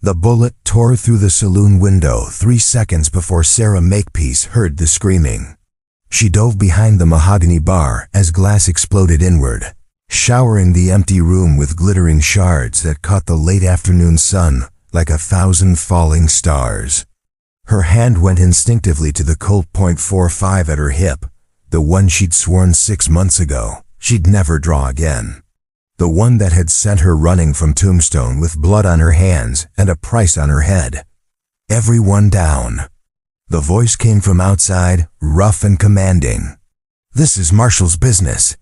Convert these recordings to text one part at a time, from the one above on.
The bullet tore through the saloon window 3 seconds before Sarah Makepeace heard the screaming. She dove behind the mahogany bar as glass exploded inward, showering the empty room with glittering shards that caught the late afternoon sun like 1,000 falling stars. Her hand went instinctively to the Colt .45 at her hip, the one she'd sworn 6 months ago she'd never draw again. The one that had sent her running from Tombstone with blood on her hands and a price on her head. Everyone down. The voice came from outside, rough and commanding. "This is Marshall's business."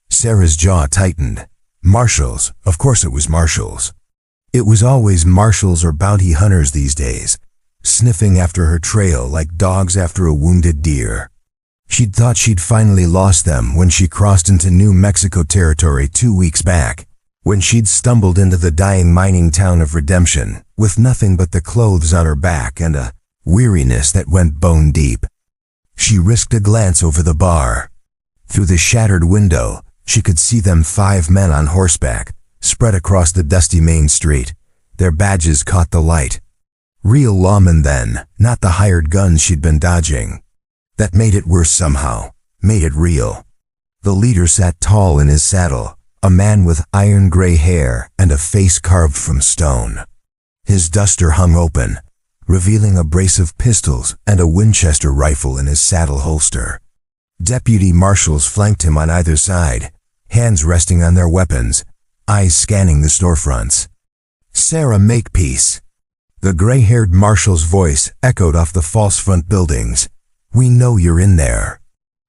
Sarah's jaw tightened. Marshall's, of course it was Marshall's. It was always Marshall's or bounty hunters these days, sniffing after her trail like dogs after a wounded deer. She'd thought she'd finally lost them when she crossed into New Mexico territory 2 weeks back, when she'd stumbled into the dying mining town of Redemption with nothing but the clothes on her back and a weariness that went bone deep. She risked a glance over the bar. Through the shattered window, she could see them 5 men on horseback, spread across the dusty main street. Their badges caught the light. Real lawmen then, not the hired guns she'd been dodging. That made it worse somehow, made it real. The leader sat tall in his saddle, a man with iron gray hair and a face carved from stone. His duster hung open, revealing a brace of pistols and a Winchester rifle in his saddle holster. Deputy marshals flanked him on either side, hands resting on their weapons, eyes scanning the storefronts. "Sarah Makepeace." The gray-haired marshal's voice echoed off the false front buildings. "We know you're in there.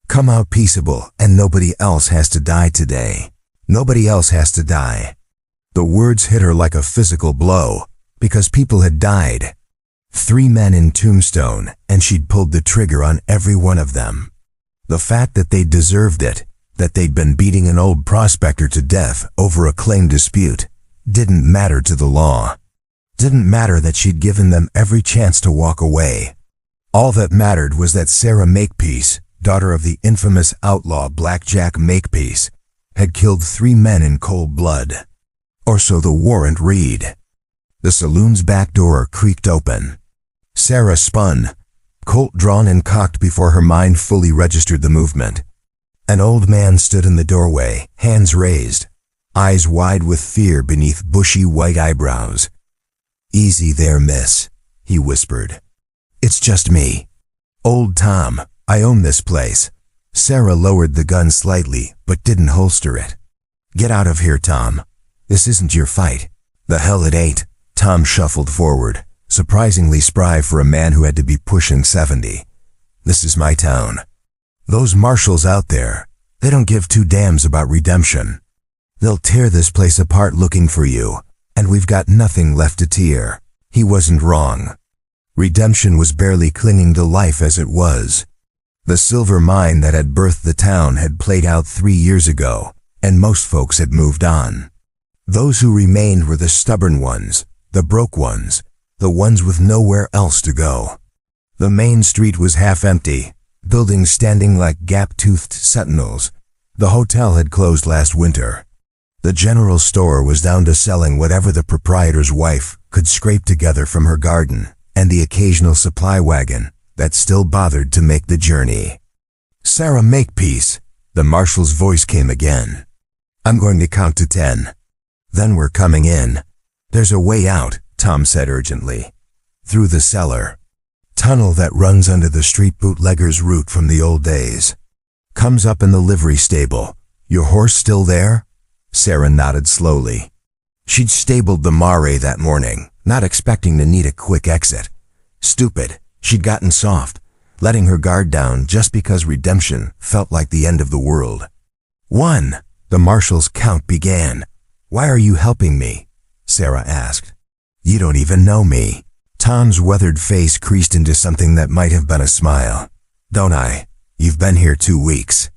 Come out peaceable and nobody else has to die today. Nobody else has to die." The words hit her like a physical blow, because people had died. 3 men in Tombstone, and she'd pulled the trigger on every one of them. The fact that they deserved it, that they'd been beating an old prospector to death over a claim dispute, didn't matter to the law. Didn't matter that she'd given them every chance to walk away. All that mattered was that Sarah Makepeace, daughter of the infamous outlaw Blackjack Makepeace, had killed 3 men in cold blood. Or so the warrant read. The saloon's back door creaked open. Sarah spun, Colt drawn and cocked before her mind fully registered the movement. An old man stood in the doorway, hands raised, eyes wide with fear beneath bushy white eyebrows. "Easy there, miss," he whispered. "It's just me. Old Tom. I own this place." Sarah lowered the gun slightly, but didn't holster it. "Get out of here, Tom. This isn't your fight." "The hell it ain't." Tom shuffled forward, surprisingly spry for a man who had to be pushing 70. "This is my town. Those marshals out there, they don't give 2 damns about redemption. They'll tear this place apart looking for you, and we've got nothing left to tear." He wasn't wrong. Redemption was barely clinging to life as it was. The silver mine that had birthed the town had played out 3 years ago, and most folks had moved on. Those who remained were the stubborn ones, the broke ones, the ones with nowhere else to go. The main street was half empty, buildings standing like gap-toothed sentinels. The hotel had closed last winter. The general store was down to selling whatever the proprietor's wife could scrape together from her garden, and the occasional supply wagon that still bothered to make the journey. "Sarah Makepeace," the marshal's voice came again. "I'm going to count to 10. Then we're coming in." "There's a way out," Tom said urgently. "Through the cellar. Tunnel that runs under the street bootlegger's route from the old days. Comes up in the livery stable. Your horse still there?" Sarah nodded slowly. She'd stabled the mare that morning, not expecting to need a quick exit. Stupid, she'd gotten soft, letting her guard down just because redemption felt like the end of the world. 1, the marshal's count began. "Why are you helping me?" Sarah asked. "You don't even know me." Tom's weathered face creased into something that might have been a smile. "Don't I? You've been here 2 weeks.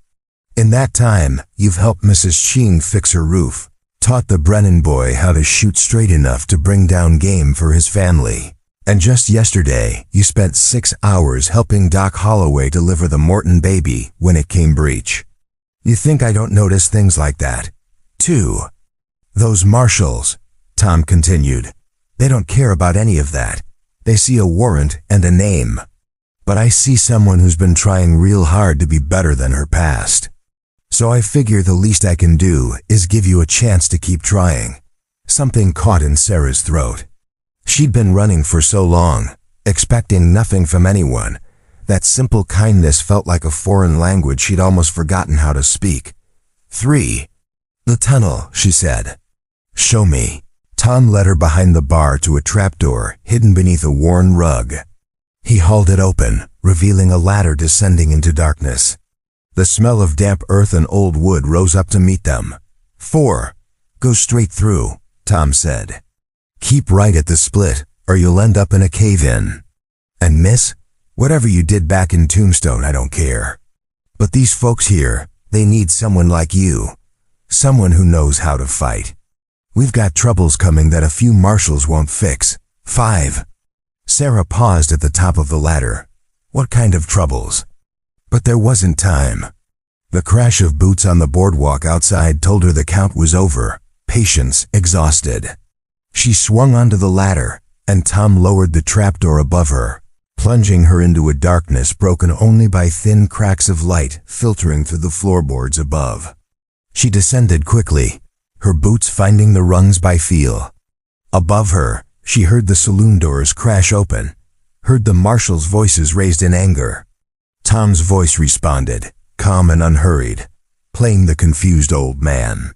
In that time, you've helped Mrs. Ching fix her roof, taught the Brennan boy how to shoot straight enough to bring down game for his family. And just yesterday, you spent 6 hours helping Doc Holloway deliver the Morton baby when it came breech. You think I don't notice things like that? 2. Those marshals," Tom continued, They don't care about any of that. They see a warrant and a name. But I see someone who's been trying real hard to be better than her past. So I figure the least I can do is give you a chance to keep trying." Something caught in Sarah's throat. She'd been running for so long, expecting nothing from anyone. That simple kindness felt like a foreign language she'd almost forgotten how to speak. "3. The tunnel," she said. "Show me." Tom led her behind the bar to a trapdoor hidden beneath a worn rug. He hauled it open, revealing a ladder descending into darkness. The smell of damp earth and old wood rose up to meet them. 4. Go straight through, Tom said. "Keep right at the split, or you'll end up in a cave-in. And miss, whatever you did back in Tombstone, I don't care. But these folks here, they need someone like you. Someone who knows how to fight. We've got troubles coming that a few marshals won't fix. 5. Sarah paused at the top of the ladder. What kind of troubles? But there wasn't time. The crash of boots on the boardwalk outside told her the count was over, patience exhausted. She swung onto the ladder, and Tom lowered the trapdoor above her, plunging her into a darkness broken only by thin cracks of light filtering through the floorboards above. She descended quickly, her boots finding the rungs by feel. Above her, she heard the saloon doors crash open, heard the marshals' voices raised in anger. Tom's voice responded, calm and unhurried, playing the confused old man.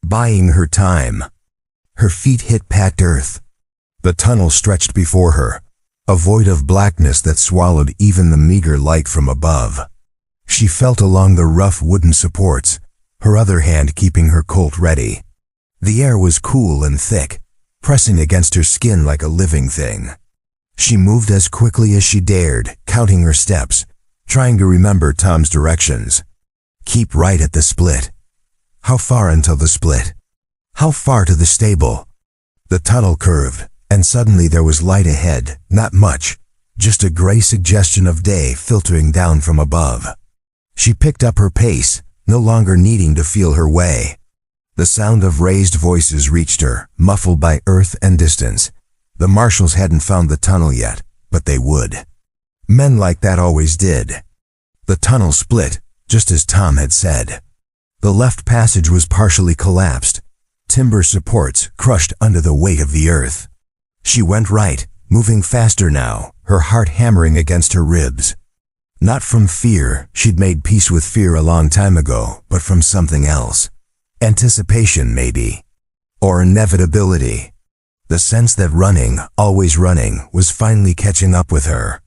Buying her time. Her feet hit packed earth. The tunnel stretched before her, a void of blackness that swallowed even the meager light from above. She felt along the rough wooden supports, her other hand keeping her Colt ready. The air was cool and thick, pressing against her skin like a living thing. She moved as quickly as she dared, counting her steps, trying to remember Tom's directions. Keep right at the split. How far until the split? How far to the stable? The tunnel curved, and suddenly there was light ahead, not much, just a gray suggestion of day filtering down from above. She picked up her pace, no longer needing to feel her way. The sound of raised voices reached her, muffled by earth and distance. The marshals hadn't found the tunnel yet, but they would. Men like that always did. The tunnel split, just as Tom had said. The left passage was partially collapsed, timber supports crushed under the weight of the earth. She went right, moving faster now, her heart hammering against her ribs. Not from fear, she'd made peace with fear a long time ago, but from something else. Anticipation, maybe. Or inevitability. The sense that running, always running, was finally catching up with her.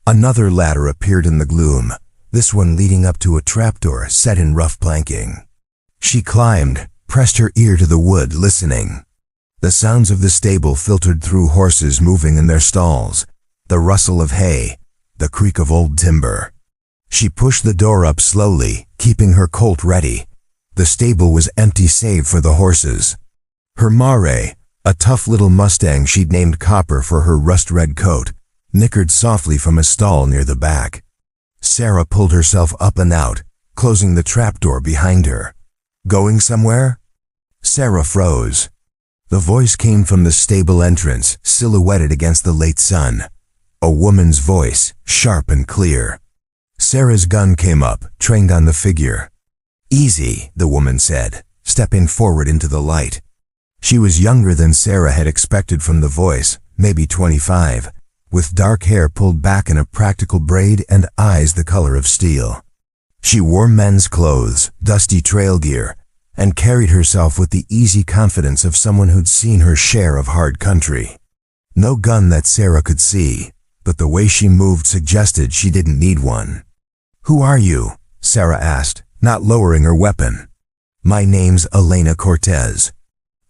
Another ladder appeared in the gloom, this one leading up to a trapdoor set in rough planking. She climbed, pressed her ear to the wood, listening. The sounds of the stable filtered through horses moving in their stalls, the rustle of hay, the creak of old timber. She pushed the door up slowly, keeping her Colt ready. The stable was empty save for the horses. Her mare, a tough little Mustang she'd named Copper for her rust-red coat, nickered softly from a stall near the back. Sarah pulled herself up and out, closing the trapdoor behind her. Going somewhere? Sarah froze. The voice came from the stable entrance, silhouetted against the late sun. A woman's voice, sharp and clear. Sarah's gun came up, trained on the figure. "Easy," the woman said, stepping forward into the light. She was younger than Sarah had expected from the voice, maybe 25, with dark hair pulled back in a practical braid and eyes the color of steel. She wore men's clothes, dusty trail gear, and carried herself with the easy confidence of someone who'd seen her share of hard country. No gun that Sarah could see, but the way she moved suggested she didn't need one. "Who are you?" Sarah asked, not lowering her weapon. "My name's Elena Cortez.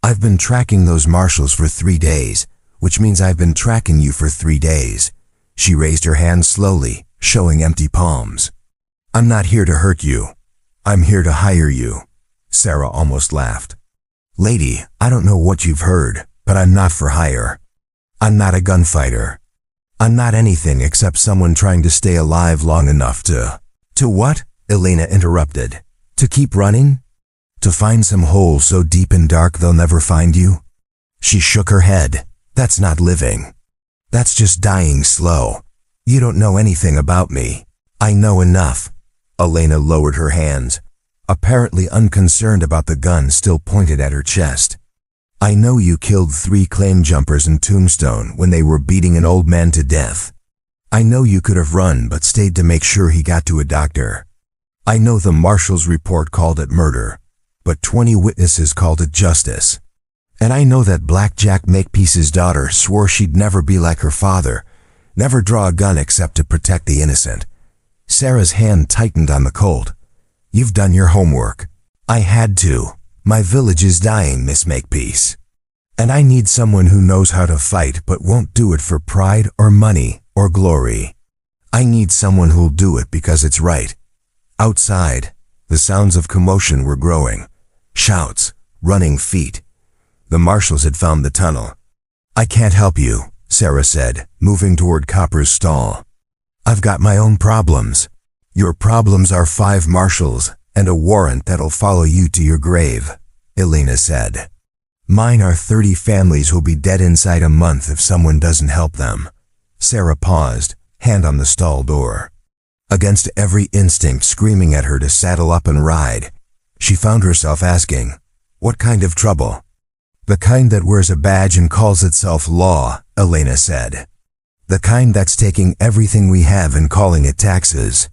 I've been tracking those marshals for 3 days, which means I've been tracking you for 3 days. She raised her hand slowly, showing empty palms. "I'm not here to hurt you. I'm here to hire you." Sarah almost laughed. "Lady, I don't know what you've heard, but I'm not for hire. I'm not a gunfighter. I'm not anything except someone trying to stay alive long enough to..." "To what?" Elena interrupted. "To keep running? To find some hole so deep and dark they'll never find you?" She shook her head. That's not living. That's just dying slow. You don't know anything about me. I know enough. Elena lowered her hands, apparently unconcerned about the gun still pointed at her chest. I know you killed 3 claim jumpers in Tombstone when they were beating an old man to death. I know you could have run but stayed to make sure he got to a doctor. I know the marshal's report called it murder, but 20 witnesses called it justice. And I know that Blackjack Makepeace's daughter swore she'd never be like her father, never draw a gun except to protect the innocent. Sarah's hand tightened on the Colt. You've done your homework. I had to. My village is dying, Miss Makepeace. And I need someone who knows how to fight but won't do it for pride or money or glory. I need someone who'll do it because it's right. Outside, the sounds of commotion were growing. Shouts, running feet. The marshals had found the tunnel. I can't help you, Sarah said, moving toward Copper's stall. I've got my own problems. Your problems are 5 marshals and a warrant that'll follow you to your grave, Elena said. Mine are 30 families who'll be dead inside a month if someone doesn't help them. Sarah paused, hand on the stall door. Against every instinct screaming at her to saddle up and ride, she found herself asking, what kind of trouble? The kind that wears a badge and calls itself law, Elena said. The kind that's taking everything we have and calling it taxes.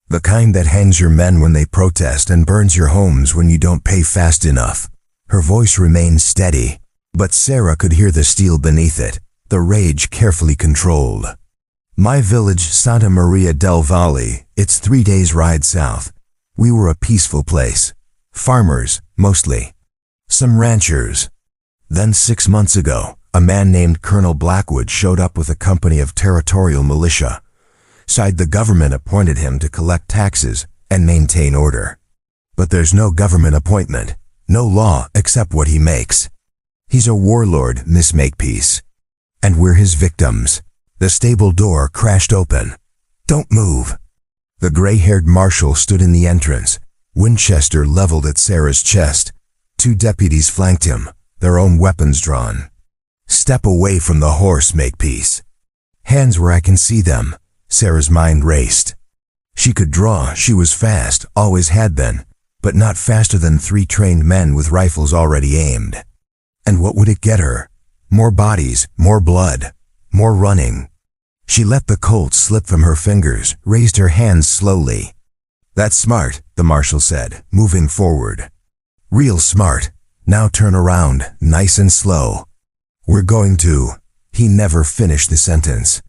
The kind that hangs your men when they protest and burns your homes when you don't pay fast enough. Her voice remained steady, but Sarah could hear the steel beneath it, the rage carefully controlled. My village, Santa Maria del Valle, it's 3 days' ride south. We were a peaceful place. Farmers, mostly. Some ranchers. Then 6 months ago, a man named Colonel Blackwood showed up with a company of territorial militia. The government appointed him to collect taxes and maintain order. But there's no government appointment, no law except what he makes. He's a warlord, Miss Makepeace. And we're his victims. The stable door crashed open. Don't move. The gray-haired marshal stood in the entrance, Winchester leveled at Sarah's chest. 2 deputies flanked him, their own weapons drawn. Step away from the horse, Makepeace. Hands where I can see them. Sarah's mind raced. She could draw, she was fast, always had been, but not faster than 3 trained men with rifles already aimed. And what would it get her? More bodies, more blood, more running. She let the Colt slip from her fingers, raised her hands slowly. That's smart, the marshal said, moving forward. Real smart. Now turn around, nice and slow. We're going to. He never finished the sentence.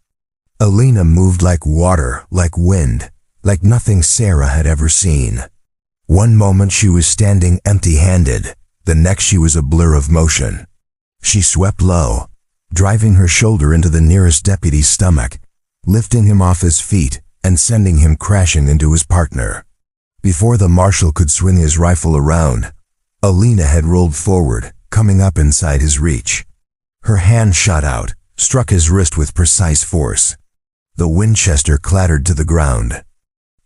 Elena moved like water, like wind, like nothing Sarah had ever seen. One moment she was standing empty-handed, the next she was a blur of motion. She swept low, driving her shoulder into the nearest deputy's stomach, lifting him off his feet and sending him crashing into his partner. Before the marshal could swing his rifle around, Elena had rolled forward, coming up inside his reach. Her hand shot out, struck his wrist with precise force. The Winchester clattered to the ground.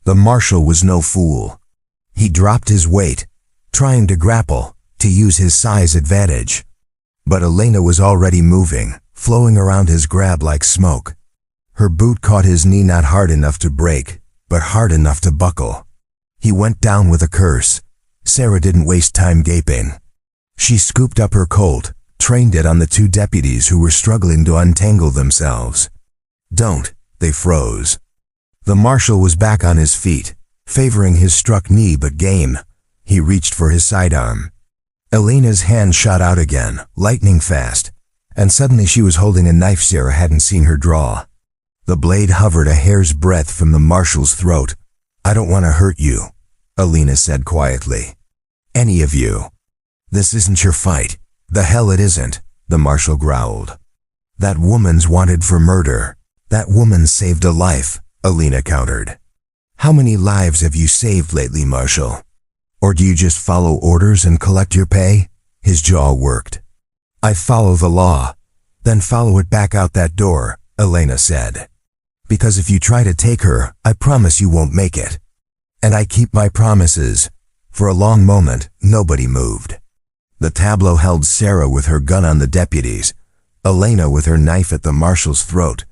The marshal was no fool. He dropped his weight, trying to grapple, to use his size advantage. But Elena was already moving, flowing around his grab like smoke. Her boot caught his knee not hard enough to break, but hard enough to buckle. He went down with a curse. Sarah didn't waste time gaping. She scooped up her Colt, trained it on the 2 deputies who were struggling to untangle themselves. Don't. They froze. The marshal was back on his feet, favoring his struck knee but game. He reached for his sidearm. Elena's hand shot out again, lightning fast, and suddenly she was holding a knife Sarah hadn't seen her draw. The blade hovered a hair's breadth from the marshal's throat. I don't want to hurt you, Elena said quietly. Any of you. This isn't your fight. The hell it isn't, the marshal growled. That woman's wanted for murder. That woman saved a life, Elena countered. How many lives have you saved lately, Marshal? Or do you just follow orders and collect your pay? His jaw worked. I follow the law, then follow it back out that door, Elena said. Because if you try to take her, I promise you won't make it. And I keep my promises. For a long moment, nobody moved. The tableau held Sarah with her gun on the deputies, Elena with her knife at the marshal's throat,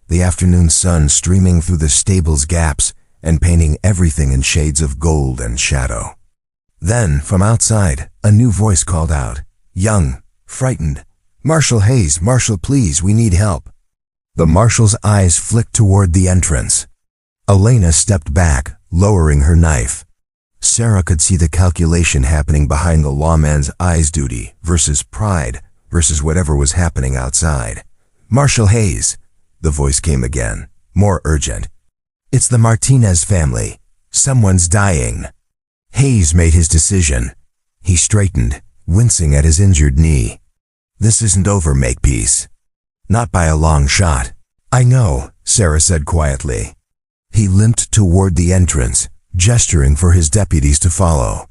the afternoon sun streaming through the stable's gaps and painting everything in shades of gold and shadow. Then, from outside, a new voice called out, young, frightened, "Marshal Hayes, Marshal, please, we need help." The marshal's eyes flicked toward the entrance. Elena stepped back, lowering her knife. Sarah could see the calculation happening behind the lawman's eyes, duty versus pride versus whatever was happening outside. "Marshal Hayes," the voice came again, more urgent. "It's the Martinez family. Someone's dying." Hayes made his decision. He straightened, wincing at his injured knee. "This isn't over, Makepeace. Not by a long shot." "I know," Sarah said quietly. He limped toward the entrance, gesturing for his deputies to follow.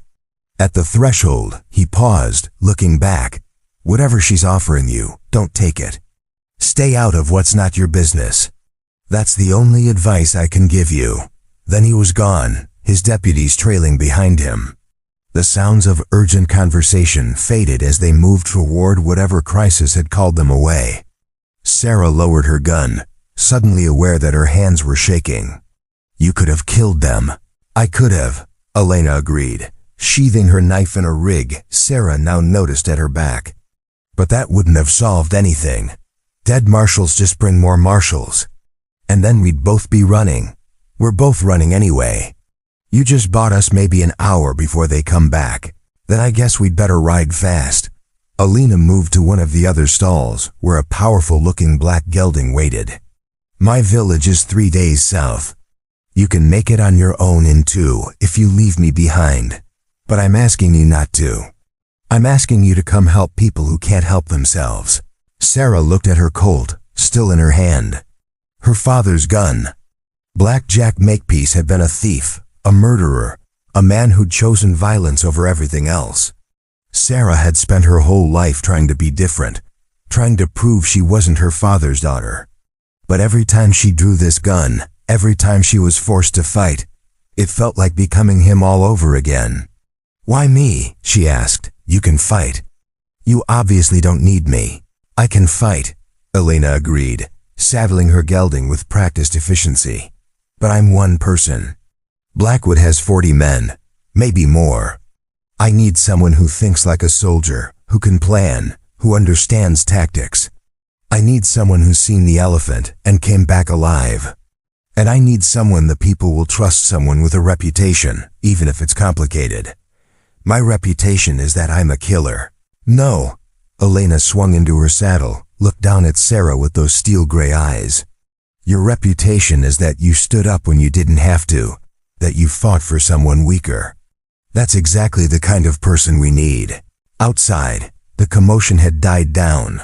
At the threshold, he paused, looking back. "Whatever she's offering you, don't take it. Stay out of what's not your business. That's the only advice I can give you." Then he was gone, his deputies trailing behind him. The sounds of urgent conversation faded as they moved toward whatever crisis had called them away. Sarah lowered her gun, suddenly aware that her hands were shaking. "You could have killed them." "I could have," Elena agreed, sheathing her knife in a rig Sarah now noticed at her back. "But that wouldn't have solved anything. Dead marshals just bring more marshals. And then we'd both be running. We're both running anyway. You just bought us maybe an hour before they come back. Then I guess we'd better ride fast." Elena moved to one of the other stalls, where a powerful-looking black gelding waited. "My village is 3 days south. You can make it on your own in 2 if you leave me behind. But I'm asking you not to. I'm asking you to come help people who can't help themselves." Sarah looked at her Colt, still in her hand. Her father's gun. Black Jack Makepeace had been a thief, a murderer, a man who'd chosen violence over everything else. Sarah had spent her whole life trying to be different, trying to prove she wasn't her father's daughter. But every time she drew this gun, every time she was forced to fight, it felt like becoming him all over again. "Why me?" she asked. "You can fight. You obviously don't need me." "I can fight," Elena agreed, saddling her gelding with practiced efficiency. "But I'm one person. Blackwood has 40 men, maybe more. I need someone who thinks like a soldier, who can plan, who understands tactics. I need someone who's seen the elephant and came back alive. And I need someone the people will trust, someone with a reputation, even if it's complicated. My reputation is that I'm a killer." "No." Elena swung into her saddle, looked down at Sarah with those steel gray eyes. "Your reputation is that you stood up when you didn't have to, that you fought for someone weaker. That's exactly the kind of person we need." Outside, the commotion had died down.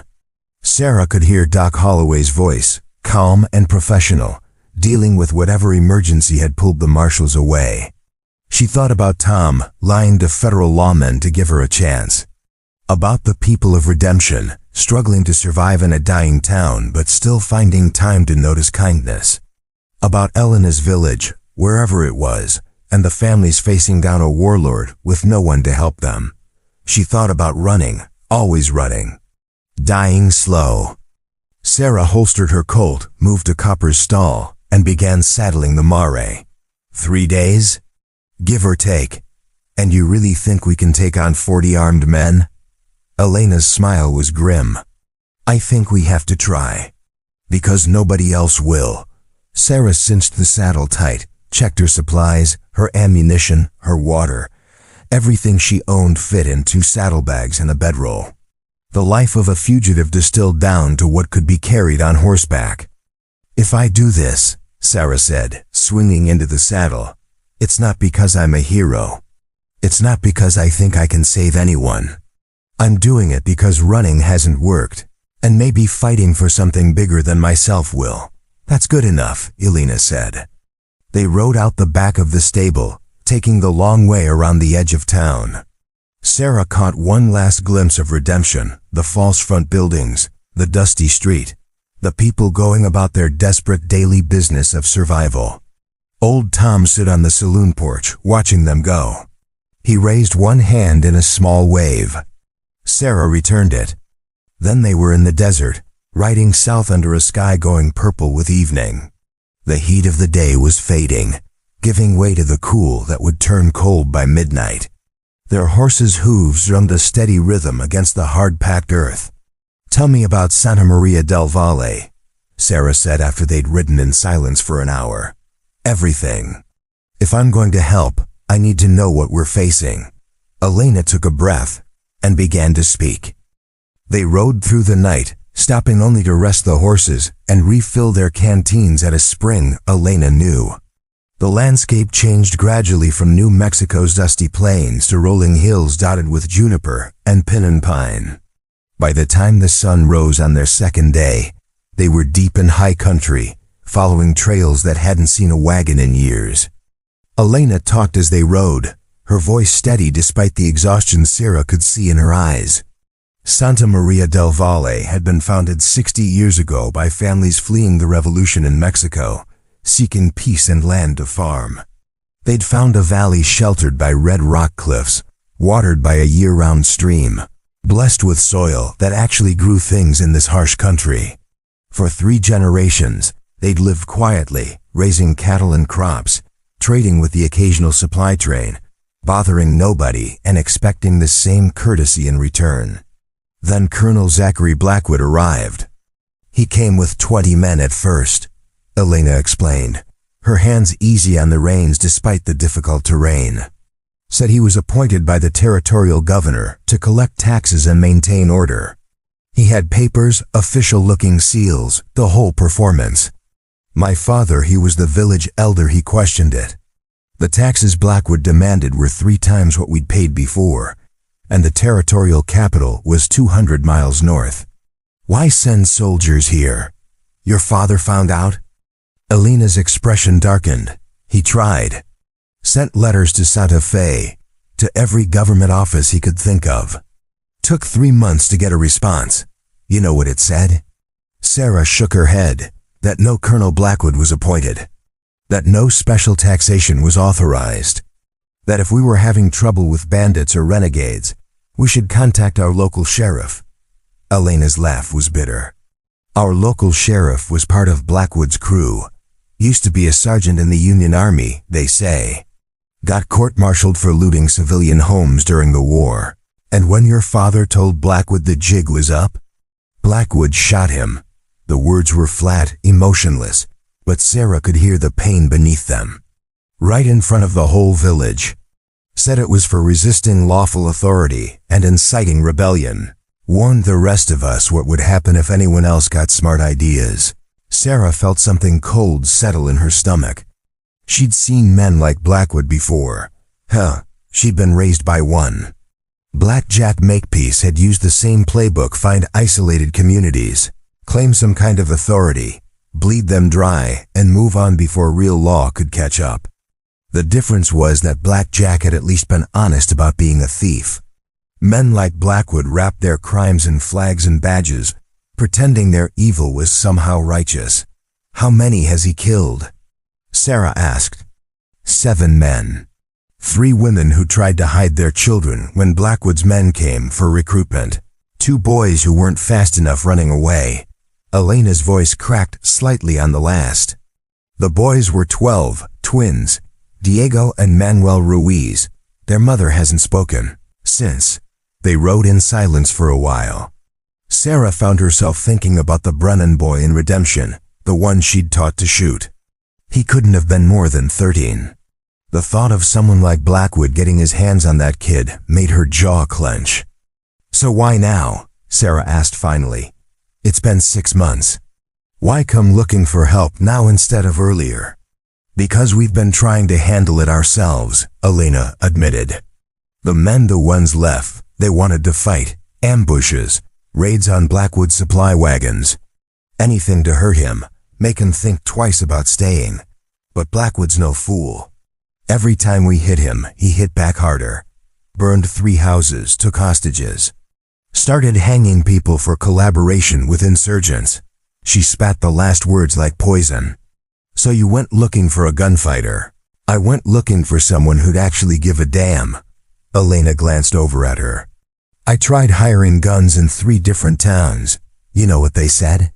Sarah could hear Doc Holloway's voice, calm and professional, dealing with whatever emergency had pulled the marshals away. She thought about Tom lying to federal lawmen to give her a chance. About the people of Redemption, struggling to survive in a dying town but still finding time to notice kindness. About Elena's village, wherever it was, and the families facing down a warlord with no one to help them. She thought about running, always running. Dying slow. Sarah holstered her Colt, moved to Copper's stall, and began saddling the mare. 3 days? Give or take. And you really think we can take on 40 armed men? Elena's smile was grim. I think we have to try. Because nobody else will. Sarah cinched the saddle tight, checked her supplies, her ammunition, her water. Everything she owned fit in 2 saddlebags and a bedroll. The life of a fugitive distilled down to what could be carried on horseback. If I do this, Sarah said, swinging into the saddle, it's not because I'm a hero. It's not because I think I can save anyone. I'm doing it because running hasn't worked, and maybe fighting for something bigger than myself will. That's good enough, Elena said. They rode out the back of the stable, taking the long way around the edge of town. Sarah caught one last glimpse of Redemption, the false front buildings, the dusty street, the people going about their desperate daily business of survival. Old Tom stood on the saloon porch, watching them go. He raised one hand in a small wave. Sarah returned it. Then they were in the desert, riding south under a sky going purple with evening. The heat of the day was fading, giving way to the cool that would turn cold by midnight. Their horses' hooves drummed a steady rhythm against the hard-packed earth. "Tell me about Santa Maria del Valle," Sarah said after they'd ridden in silence for an hour. "Everything. If I'm going to help, I need to know what we're facing." Elena took a breath and began to speak. They rode through the night, stopping only to rest the horses and refill their canteens at a spring Elena knew. The landscape changed gradually from New Mexico's dusty plains to rolling hills dotted with juniper and pinon pine. By the time the sun rose on their second day, they were deep in high country, following trails that hadn't seen a wagon in years. Elena talked as they rode, her voice steady despite the exhaustion Sarah could see in her eyes. Santa Maria del Valle had been founded 60 years ago by families fleeing the revolution in Mexico, seeking peace and land to farm. They'd found a valley sheltered by red rock cliffs, watered by a year-round stream, blessed with soil that actually grew things in this harsh country. For 3 generations, they'd lived quietly, raising cattle and crops, trading with the occasional supply train, bothering nobody and expecting the same courtesy in return. Then Colonel Zachary Blackwood arrived. He came with 20 men at first, Elena explained, her hands easy on the reins despite the difficult terrain. Said he was appointed by the territorial governor to collect taxes and maintain order. He had papers, official-looking seals, the whole performance. My father, he was the village elder, he questioned it. The taxes Blackwood demanded were 3 times what we'd paid before, and the territorial capital was 200 miles north. Why send soldiers here? Your father found out? Elena's expression darkened. He tried. Sent letters to Santa Fe, to every government office he could think of. Took 3 months to get a response. You know what it said? Sarah shook her head, that no Colonel Blackwood was appointed, that no special taxation was authorized, that if we were having trouble with bandits or renegades, we should contact our local sheriff. Elena's laugh was bitter. Our local sheriff was part of Blackwood's crew. Used to be a sergeant in the Union Army, they say. Got court-martialed for looting civilian homes during the war. And when your father told Blackwood the jig was up, Blackwood shot him. The words were flat, emotionless, but Sarah could hear the pain beneath them. Right in front of the whole village. Said it was for resisting lawful authority and inciting rebellion. Warned the rest of us what would happen if anyone else got smart ideas. Sarah felt something cold settle in her stomach. She'd seen men like Blackwood before. She'd been raised by one. Black Jack Makepeace had used the same playbook, find isolated communities, claim some kind of authority, bleed them dry, and move on before real law could catch up. The difference was that Black Jack had at least been honest about being a thief. Men like Blackwood wrapped their crimes in flags and badges, pretending their evil was somehow righteous. How many has he killed? Sarah asked. 7 men. 3 women who tried to hide their children when Blackwood's men came for recruitment. 2 boys who weren't fast enough running away. Elena's voice cracked slightly on the last. The boys were 12, twins, Diego and Manuel Ruiz. Their mother hasn't spoken since. They rode in silence for a while. Sarah found herself thinking about the Brennan boy in Redemption, the one she'd taught to shoot. He couldn't have been more than 13. The thought of someone like Blackwood getting his hands on that kid made her jaw clench. So why now? Sarah asked finally. It's been 6 months. Why come looking for help now instead of earlier? Because we've been trying to handle it ourselves, Elena admitted. The men, the ones left, they wanted to fight, ambushes, raids on Blackwood's supply wagons. Anything to hurt him, make him think twice about staying. But Blackwood's no fool. Every time we hit him, he hit back harder. Burned 3 houses, took hostages. Started hanging people for collaboration with insurgents. She spat the last words like poison. So you went looking for a gunfighter. I went looking for someone who'd actually give a damn. Elena glanced over at her. I tried hiring guns in 3 different towns. You know what they said?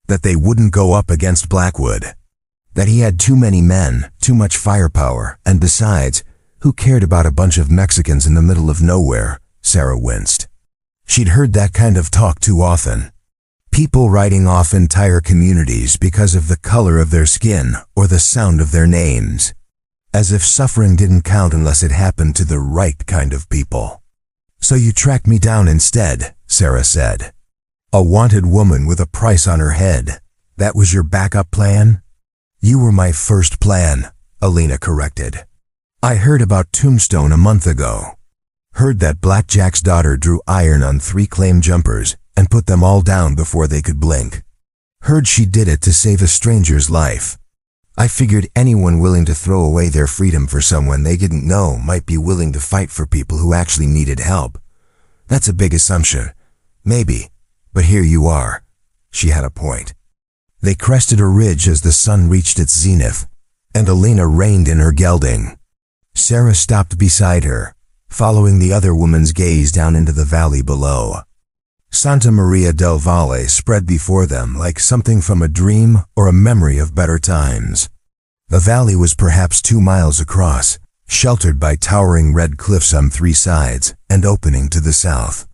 That they wouldn't go up against Blackwood. That he had too many men, too much firepower, and besides, who cared about a bunch of Mexicans in the middle of nowhere? Sarah winced. She'd heard that kind of talk too often. People writing off entire communities because of the color of their skin or the sound of their names. As if suffering didn't count unless it happened to the right kind of people. So you tracked me down instead, Sarah said. A wanted woman with a price on her head. That was your backup plan? You were my first plan, Elena corrected. I heard about Tombstone a month ago. Heard that Blackjack's daughter drew iron on 3 claim jumpers and put them all down before they could blink. Heard she did it to save a stranger's life. I figured anyone willing to throw away their freedom for someone they didn't know might be willing to fight for people who actually needed help. That's a big assumption. Maybe. But here you are. She had a point. They crested a ridge as the sun reached its zenith, and Elena reined in her gelding. Sarah stopped beside her, following the other woman's gaze down into the valley below. Santa Maria del Valle spread before them like something from a dream or a memory of better times. The valley was perhaps 2 miles across, sheltered by towering red cliffs on 3 sides and opening to the south.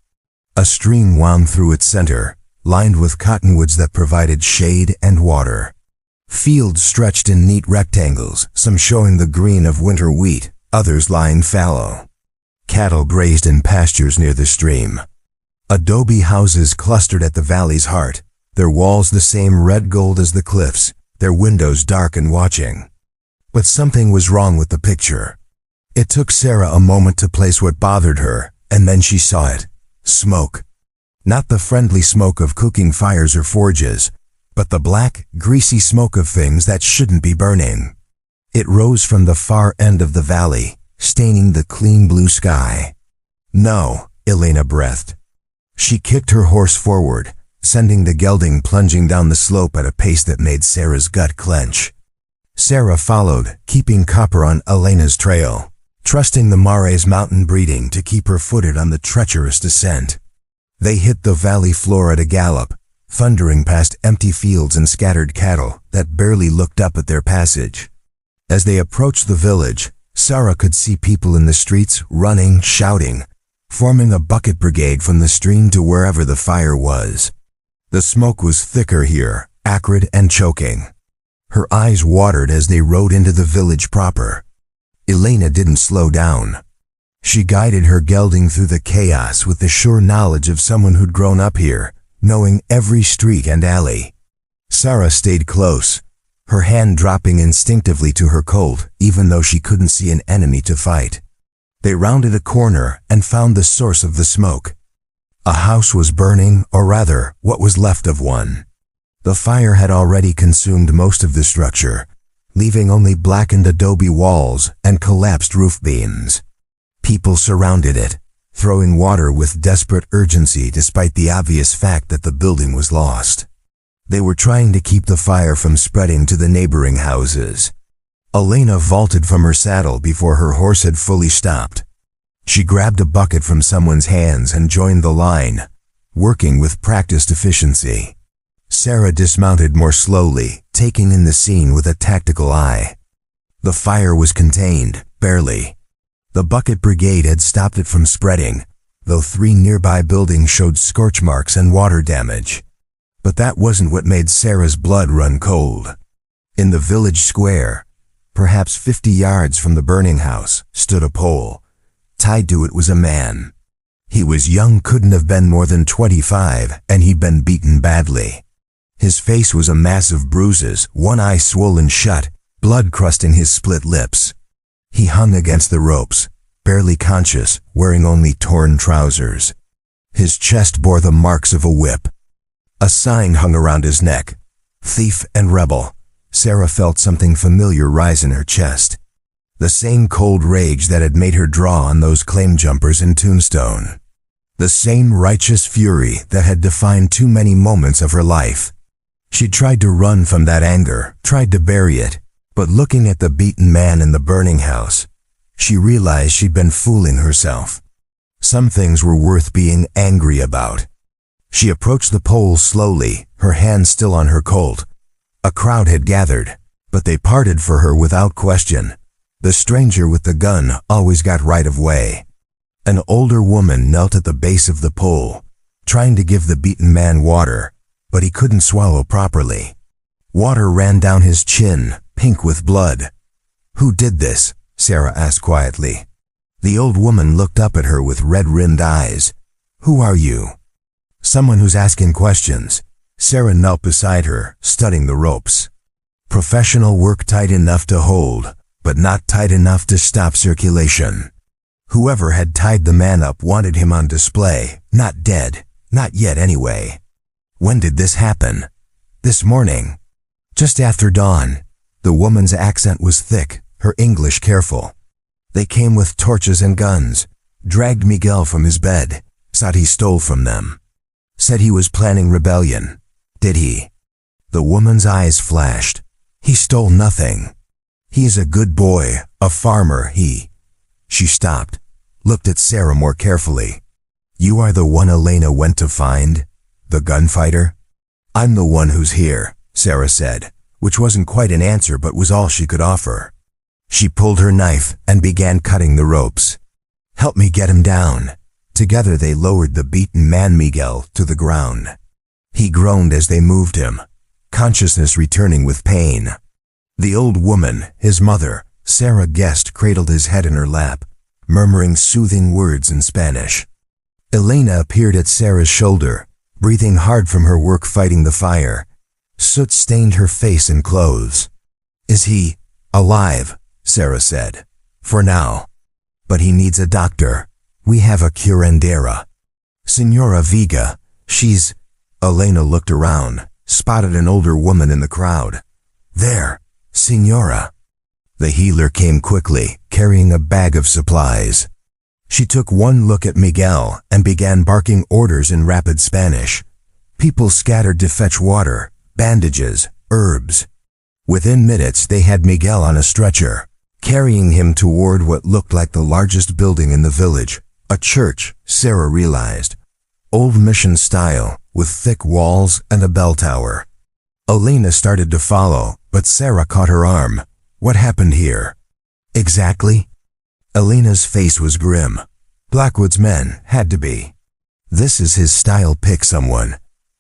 A stream wound through its center, lined with cottonwoods that provided shade and water. Fields stretched in neat rectangles, some showing the green of winter wheat, others lying fallow. Cattle grazed in pastures near the stream. Adobe houses clustered at the valley's heart, their walls the same red gold as the cliffs, their windows dark and watching. But something was wrong with the picture. It took Sarah a moment to place what bothered her, and then she saw it. Smoke. Not the friendly smoke of cooking fires or forges, but the black, greasy smoke of things that shouldn't be burning. It rose from the far end of the valley, staining the clean blue sky. No, Elena breathed. She kicked her horse forward, sending the gelding plunging down the slope at a pace that made Sarah's gut clench. Sarah followed, keeping Copper on Elena's trail, trusting the Mare's mountain breeding to keep her footed on the treacherous descent. They hit the valley floor at a gallop, thundering past empty fields and scattered cattle that barely looked up at their passage. As they approached the village, Sarah could see people in the streets running, shouting, forming a bucket brigade from the stream to wherever the fire was. The smoke was thicker here, acrid and choking. Her eyes watered as they rode into the village proper. Elena didn't slow down. She guided her gelding through the chaos with the sure knowledge of someone who'd grown up here, knowing every street and alley. Sarah stayed close, her hand dropping instinctively to her Colt, even though she couldn't see an enemy to fight. They rounded a corner and found the source of the smoke. A house was burning, or rather, what was left of one. The fire had already consumed most of the structure, leaving only blackened adobe walls and collapsed roof beams. People surrounded it, throwing water with desperate urgency despite the obvious fact that the building was lost. They were trying to keep the fire from spreading to the neighboring houses. Elena vaulted from her saddle before her horse had fully stopped. She grabbed a bucket from someone's hands and joined the line, working with practiced efficiency. Sarah dismounted more slowly, taking in the scene with a tactical eye. The fire was contained, barely. The bucket brigade had stopped it from spreading, though 3 nearby buildings showed scorch marks and water damage. But that wasn't what made Sarah's blood run cold. In the village square, perhaps 50 yards from the burning house, stood a pole. Tied to it was a man. He was young, couldn't have been more than 25, and he'd been beaten badly. His face was a mass of bruises, one eye swollen shut, blood crusting his split lips. He hung against the ropes, barely conscious, wearing only torn trousers. His chest bore the marks of a whip. A sign hung around his neck. Thief and rebel. Sarah felt something familiar rise in her chest. The same cold rage that had made her draw on those claim jumpers in Tombstone. The same righteous fury that had defined too many moments of her life. She tried to run from that anger, tried to bury it, but looking at the beaten man in the burning house, she realized she'd been fooling herself. Some things were worth being angry about. She approached the pole slowly, her hand still on her Colt. A crowd had gathered, but they parted for her without question. The stranger with the gun always got right of way. An older woman knelt at the base of the pole, trying to give the beaten man water, but he couldn't swallow properly. Water ran down his chin, pink with blood. "Who did this?" Sarah asked quietly. The old woman looked up at her with red-rimmed eyes. "Who are you?" "Someone who's asking questions." Sarah knelt beside her, studying the ropes. Professional work tight enough to hold, but not tight enough to stop circulation. Whoever had tied the man up wanted him on display, not dead, not yet anyway. "When did this happen?" "This morning. Just after dawn." The woman's accent was thick, her English careful. "They came with torches and guns, dragged Miguel from his bed, said he stole from them. Said he was planning rebellion. Did he?" The woman's eyes flashed. "He stole nothing. He is a good boy, a farmer, he." She stopped, looked at Sarah more carefully. "You are the one Elena went to find? The gunfighter?" "I'm the one who's here," Sarah said, which wasn't quite an answer but was all she could offer. She pulled her knife and began cutting the ropes. "Help me get him down." Together they lowered the beaten man Miguel to the ground. He groaned as they moved him, consciousness returning with pain. The old woman, his mother, Sarah guessed, cradled his head in her lap, murmuring soothing words in Spanish. Elena appeared at Sarah's shoulder, breathing hard from her work fighting the fire. Soot stained her face and clothes. "Is he alive?" Sarah said. "For now. But he needs a doctor. We have a curandera. Senora Vega, she's—" Elena looked around, spotted an older woman in the crowd. "There, Senora." The healer came quickly, carrying a bag of supplies. She took one look at Miguel and began barking orders in rapid Spanish. People scattered to fetch water, bandages, herbs. Within minutes they had Miguel on a stretcher, carrying him toward what looked like the largest building in the village, a church, Sarah realized. Old mission style, with thick walls and a bell tower. Elena started to follow, but Sarah caught her arm. "What happened here?" "Exactly?" Elena's face was grim. "Blackwood's men had to be. This is his style, pick someone.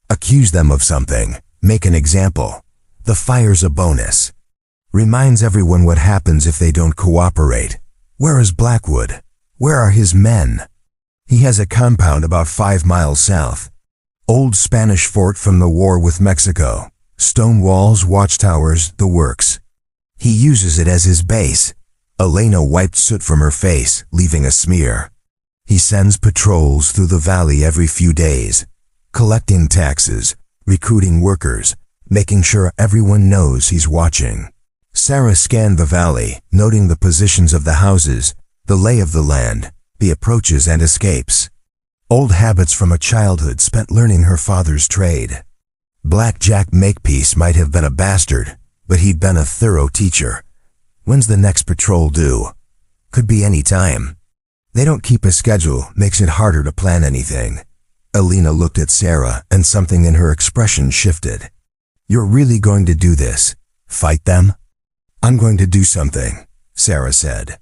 Accuse them of something, make an example. The fire's a bonus. Reminds everyone what happens if they don't cooperate. Where is Blackwood? Where are his men?" "He has a compound about 5 miles south. Old Spanish fort from the war with Mexico. Stone walls, watchtowers, the works. He uses it as his base." Elena wiped soot from her face, leaving a smear. "He sends patrols through the valley every few days, collecting taxes, recruiting workers, making sure everyone knows he's watching." Sarah scanned the valley, noting the positions of the houses, the lay of the land, the approaches and escapes. Old habits from a childhood spent learning her father's trade. Black Jack Makepeace might have been a bastard, but he'd been a thorough teacher. When's the next patrol due? Could be any time. They don't keep a schedule, makes it harder to plan anything. Elena looked at Sarah, and something in her expression shifted. "You're really going to do this? Fight them?" "I'm going to do something," Sarah said.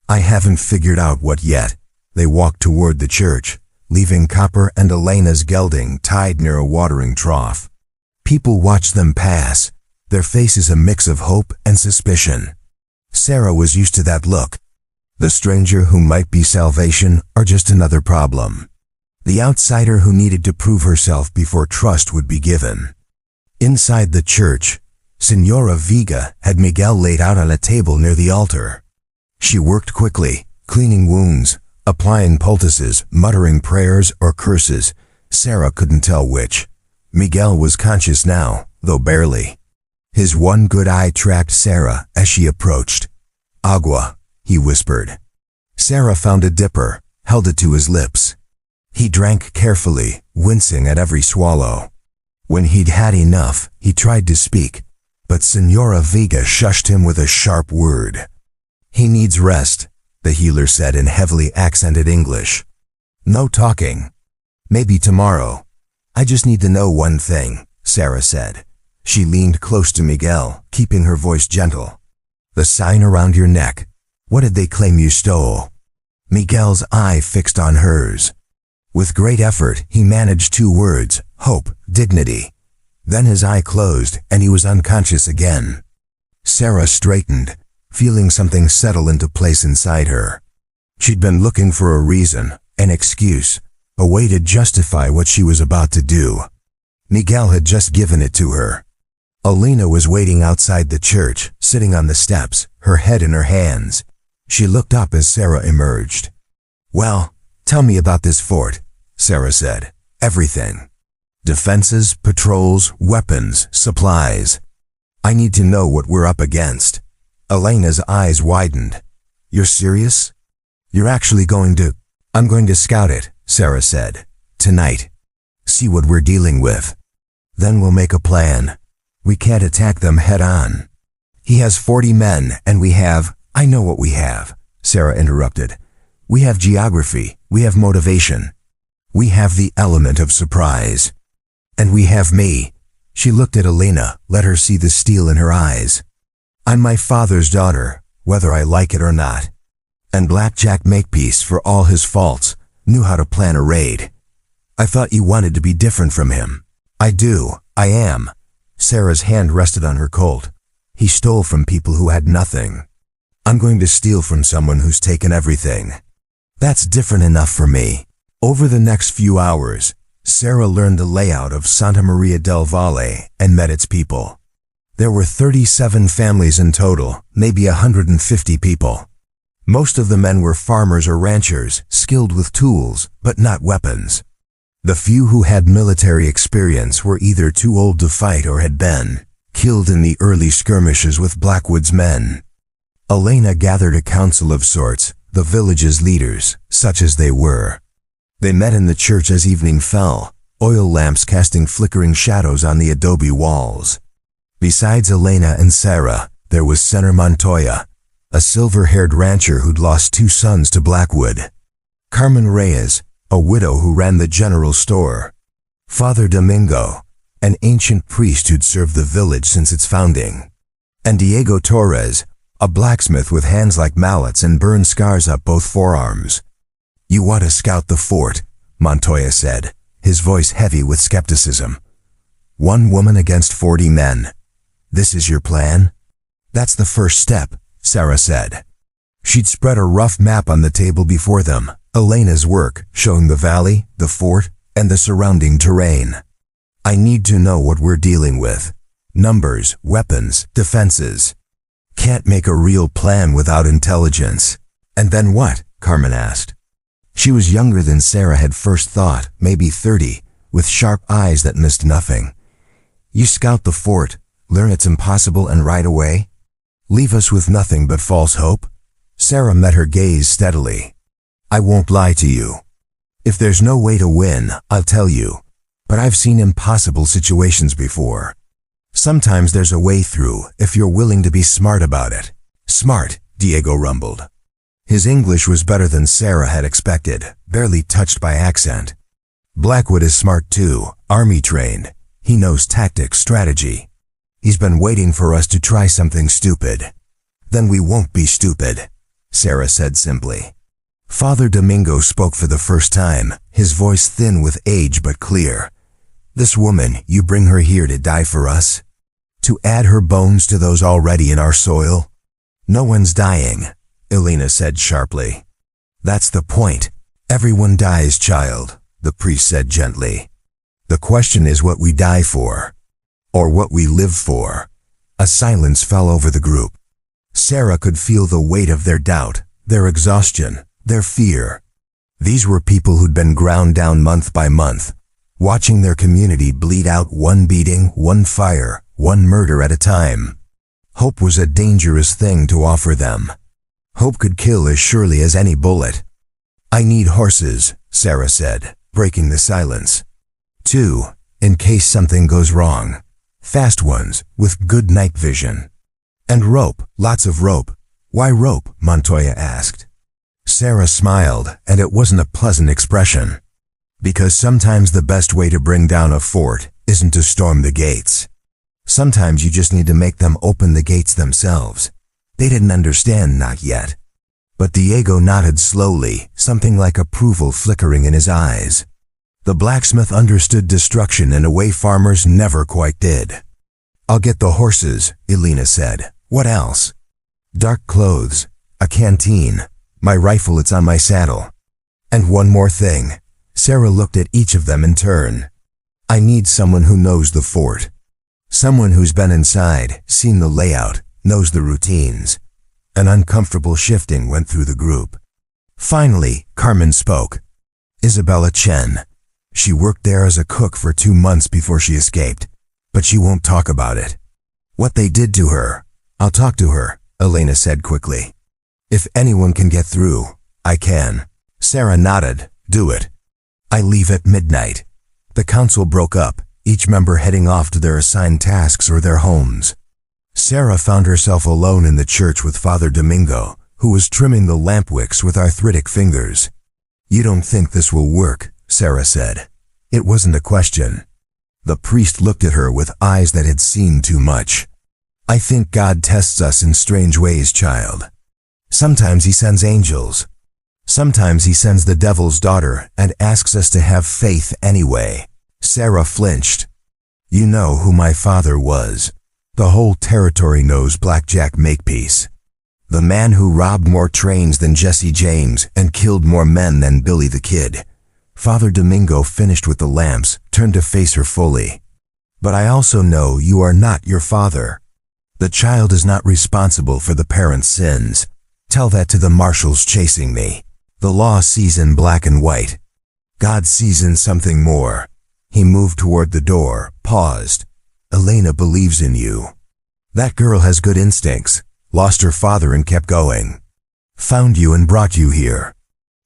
"I haven't figured out what yet." They walked toward the church, leaving Copper and Elena's gelding tied near a watering trough. People watched them pass, their faces a mix of hope and suspicion. Sarah was used to that look. The stranger who might be salvation or just another problem. The outsider who needed to prove herself before trust would be given. Inside the church, Senora Vega had Miguel laid out on a table near the altar. She worked quickly, cleaning wounds, applying poultices, muttering prayers or curses. Sarah couldn't tell which. Miguel was conscious now, though barely. His one good eye tracked Sarah as she approached. "Agua," he whispered. Sarah found a dipper, held it to his lips. He drank carefully, wincing at every swallow. When he'd had enough, he tried to speak, but Senora Vega shushed him with a sharp word. "He needs rest," the healer said in heavily accented English. "No talking. Maybe tomorrow." I just need to know one thing, Sarah said. She leaned close to Miguel, keeping her voice gentle. The sign around your neck. What did they claim you stole? Miguel's eye fixed on hers. With great effort, he managed 2 words, hope, dignity. Then his eye closed, and he was unconscious again. Sarah straightened, feeling something settle into place inside her. She'd been looking for a reason, an excuse, a way to justify what she was about to do. Miguel had just given it to her. Elena was waiting outside the church, sitting on the steps, her head in her hands. She looked up as Sarah emerged. Well, tell me about this fort, Sarah said. Everything. Defenses, patrols, weapons, supplies. I need to know what we're up against. Elena's eyes widened. You're serious? You're actually going to… I'm going to scout it, Sarah said. Tonight. See what we're dealing with. Then we'll make a plan. We can't attack them head on. He has 40 men, and we have… I know what we have, Sarah interrupted. We have geography. We have motivation. We have the element of surprise. And we have me. She looked at Elena, let her see the steel in her eyes. I'm my father's daughter, whether I like it or not. And Blackjack Makepeace, for all his faults, knew how to plan a raid. I thought you wanted to be different from him. I do. I am. Sarah's hand rested on her Colt. He stole from people who had nothing. I'm going to steal from someone who's taken everything. That's different enough for me. Over the next few hours, Sarah learned the layout of Santa Maria del Valle and met its people. There were 37 families in total, maybe 150 people. Most of the men were farmers or ranchers, skilled with tools, but not weapons. The few who had military experience were either too old to fight or had been killed in the early skirmishes with Blackwood's men. Elena gathered a council of sorts, the village's leaders, such as they were. They met in the church as evening fell, oil lamps casting flickering shadows on the adobe walls. Besides Elena and Sarah, there was Señor Montoya, a silver-haired rancher who'd lost 2 sons to Blackwood. Carmen Reyes, a widow who ran the general store. Father Domingo, an ancient priest who'd served the village since its founding. And Diego Torres, a blacksmith with hands like mallets and burned scars up both forearms. You want to scout the fort, Montoya said, his voice heavy with skepticism. 1 woman against 40 men. This is your plan? That's the first step, Sarah said. She'd spread a rough map on the table before them, Elena's work, showing the valley, the fort, and the surrounding terrain. I need to know what we're dealing with. Numbers, weapons, defenses. Can't make a real plan without intelligence. And then what? Carmen asked. She was younger than Sarah had first thought, maybe 30, with sharp eyes that missed nothing. You scout the fort, learn it's impossible and right away? Leave us with nothing but false hope? Sarah met her gaze steadily. I won't lie to you. If there's no way to win, I'll tell you. But I've seen impossible situations before. Sometimes there's a way through if you're willing to be smart about it. Smart, Diego rumbled. His English was better than Sarah had expected, barely touched by accent. Blackwood is smart too, army-trained. He knows tactics, strategy. He's been waiting for us to try something stupid. Then we won't be stupid, Sarah said simply. Father Domingo spoke for the first time, his voice thin with age but clear. This woman, you bring her here to die for us? To add her bones to those already in our soil? No one's dying, Elena said sharply. That's the point. Everyone dies, child, the priest said gently. The question is what we die for. Or what we live for. A silence fell over the group. Sarah could feel the weight of their doubt, their exhaustion, their fear. These were people who'd been ground down month by month, watching their community bleed out one beating, one fire, one murder at a time. Hope was a dangerous thing to offer them. Hope could kill as surely as any bullet. I need horses, Sarah said, breaking the silence. 2, in case something goes wrong. Fast ones, with good night vision. And rope, lots of rope. Why rope? Montoya asked. Sarah smiled, and it wasn't a pleasant expression. Because sometimes the best way to bring down a fort isn't to storm the gates. Sometimes you just need to make them open the gates themselves. They didn't understand, not yet. But Diego nodded slowly, something like approval flickering in his eyes. The blacksmith understood destruction in a way farmers never quite did. "I'll get the horses," Elena said. "What else?" "Dark clothes, a canteen, my rifle, it's on my saddle. And one more thing." Sarah looked at each of them in turn. "I need someone who knows the fort. Someone who's been inside, seen the layout, knows the routines." An uncomfortable shifting went through the group. Finally, Carmen spoke. "Isabella Chen. She worked there as a cook for 2 months before she escaped, but she won't talk about it. What they did to her, I'll talk to her," Elena said quickly. "If anyone can get through, I can." Sarah nodded. "Do it." "I leave at midnight." The council broke up, each member heading off to their assigned tasks or their homes. Sarah found herself alone in the church with Father Domingo, who was trimming the lamp wicks with arthritic fingers. "You don't think this will work?" Sarah said. It wasn't a question. The priest looked at her with eyes that had seen too much. "I think God tests us in strange ways, child. Sometimes he sends angels. Sometimes he sends the devil's daughter and asks us to have faith anyway." Sarah flinched. "You know who my father was. The whole territory knows Blackjack Makepeace. The man who robbed more trains than Jesse James and killed more men than Billy the Kid." Father Domingo finished with the lamps, turned to face her fully. "But I also know you are not your father. The child is not responsible for the parent's sins. Tell that to the marshals chasing me. The law sees in black and white. God sees in something more." He moved toward the door, paused. "Elena believes in you. That girl has good instincts, lost her father and kept going. Found you and brought you here.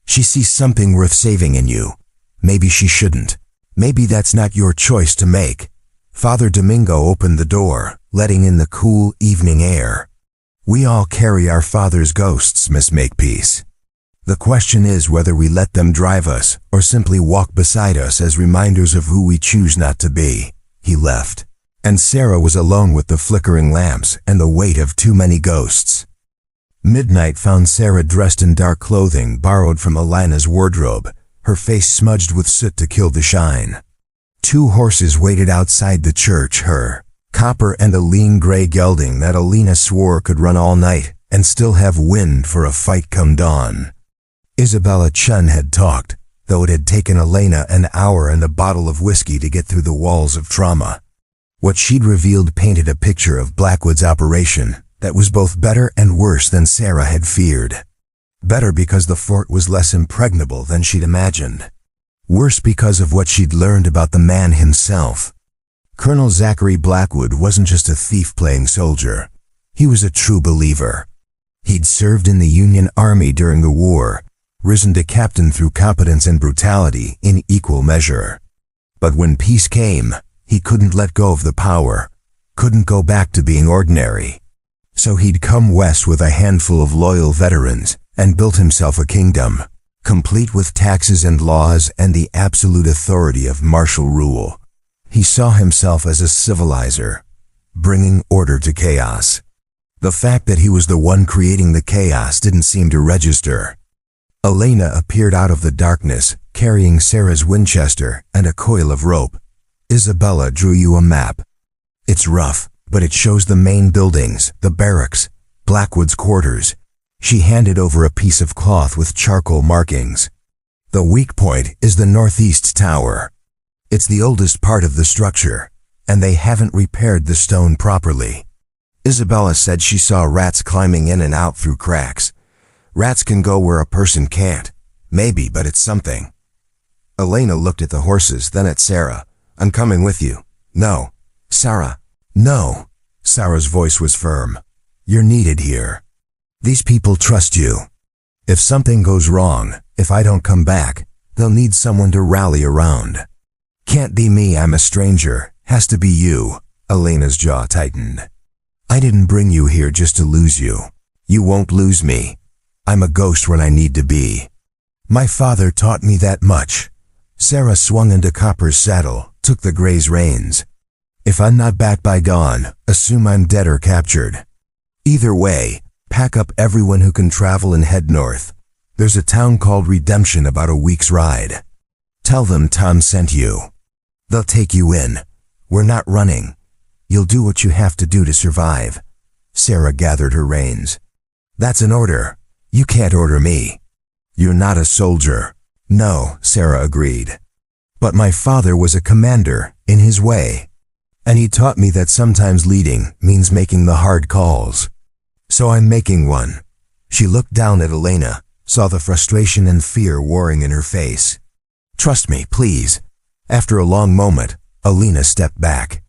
She sees something worth saving in you. Maybe she shouldn't. Maybe that's not your choice to make." Father Domingo opened the door, letting in the cool evening air. "We all carry our father's ghosts, Miss Makepeace. The question is whether we let them drive us or simply walk beside us as reminders of who we choose not to be." He left, and Sarah was alone with the flickering lamps and the weight of too many ghosts. Midnight found Sarah dressed in dark clothing borrowed from Elena's wardrobe, her face smudged with soot to kill the shine. 2 horses waited outside the church, her copper and a lean gray gelding that Elena swore could run all night and still have wind for a fight come dawn. Isabella Chen had talked, though it had taken Elena an hour and a bottle of whiskey to get through the walls of trauma. What she'd revealed painted a picture of Blackwood's operation that was both better and worse than Sarah had feared. Better because the fort was less impregnable than she'd imagined. Worse because of what she'd learned about the man himself. Colonel Zachary Blackwood wasn't just a thief playing soldier. He was a true believer. He'd served in the Union Army during the war, risen to captain through competence and brutality in equal measure. But when peace came, he couldn't let go of the power, couldn't go back to being ordinary. So he'd come west with a handful of loyal veterans and built himself a kingdom, complete with taxes and laws and the absolute authority of martial rule. He saw himself as a civilizer, bringing order to chaos. The fact that he was the one creating the chaos didn't seem to register. Elena appeared out of the darkness, carrying Sarah's Winchester and a coil of rope. "Isabella drew you a map. It's rough, but it shows the main buildings, the barracks, Blackwood's quarters." She handed over a piece of cloth with charcoal markings. "The weak point is the northeast tower. It's the oldest part of the structure, and they haven't repaired the stone properly." Isabella said she saw rats climbing in and out through cracks. Rats can go where a person can't. Maybe, but it's something. Elena looked at the horses, then at Sarah. "I'm coming with you." "No." "Sarah." "No." Sarah's voice was firm. "You're needed here. These people trust you. If something goes wrong, if I don't come back, they'll need someone to rally around. Can't be me, I'm a stranger. Has to be you." Elena's jaw tightened. "I didn't bring you here just to lose you. You won't lose me. I'm a ghost when I need to be. My father taught me that much. Sarah swung into Copper's saddle, took the gray's reins. If I'm not back by dawn, assume I'm dead or captured. Either way, pack up everyone who can travel and head north. There's a town called Redemption about a week's ride. Tell them Tom sent you. They'll take you in. We're not running. You'll do what you have to do to survive. Sarah gathered her reins. That's an order. You can't order me. You're not a soldier. No, Sarah agreed. But my father was a commander, in his way. And he taught me that sometimes leading means making the hard calls. So I'm making one. She looked down at Elena, saw the frustration and fear warring in her face. Trust me, please. After a long moment, Elena stepped back.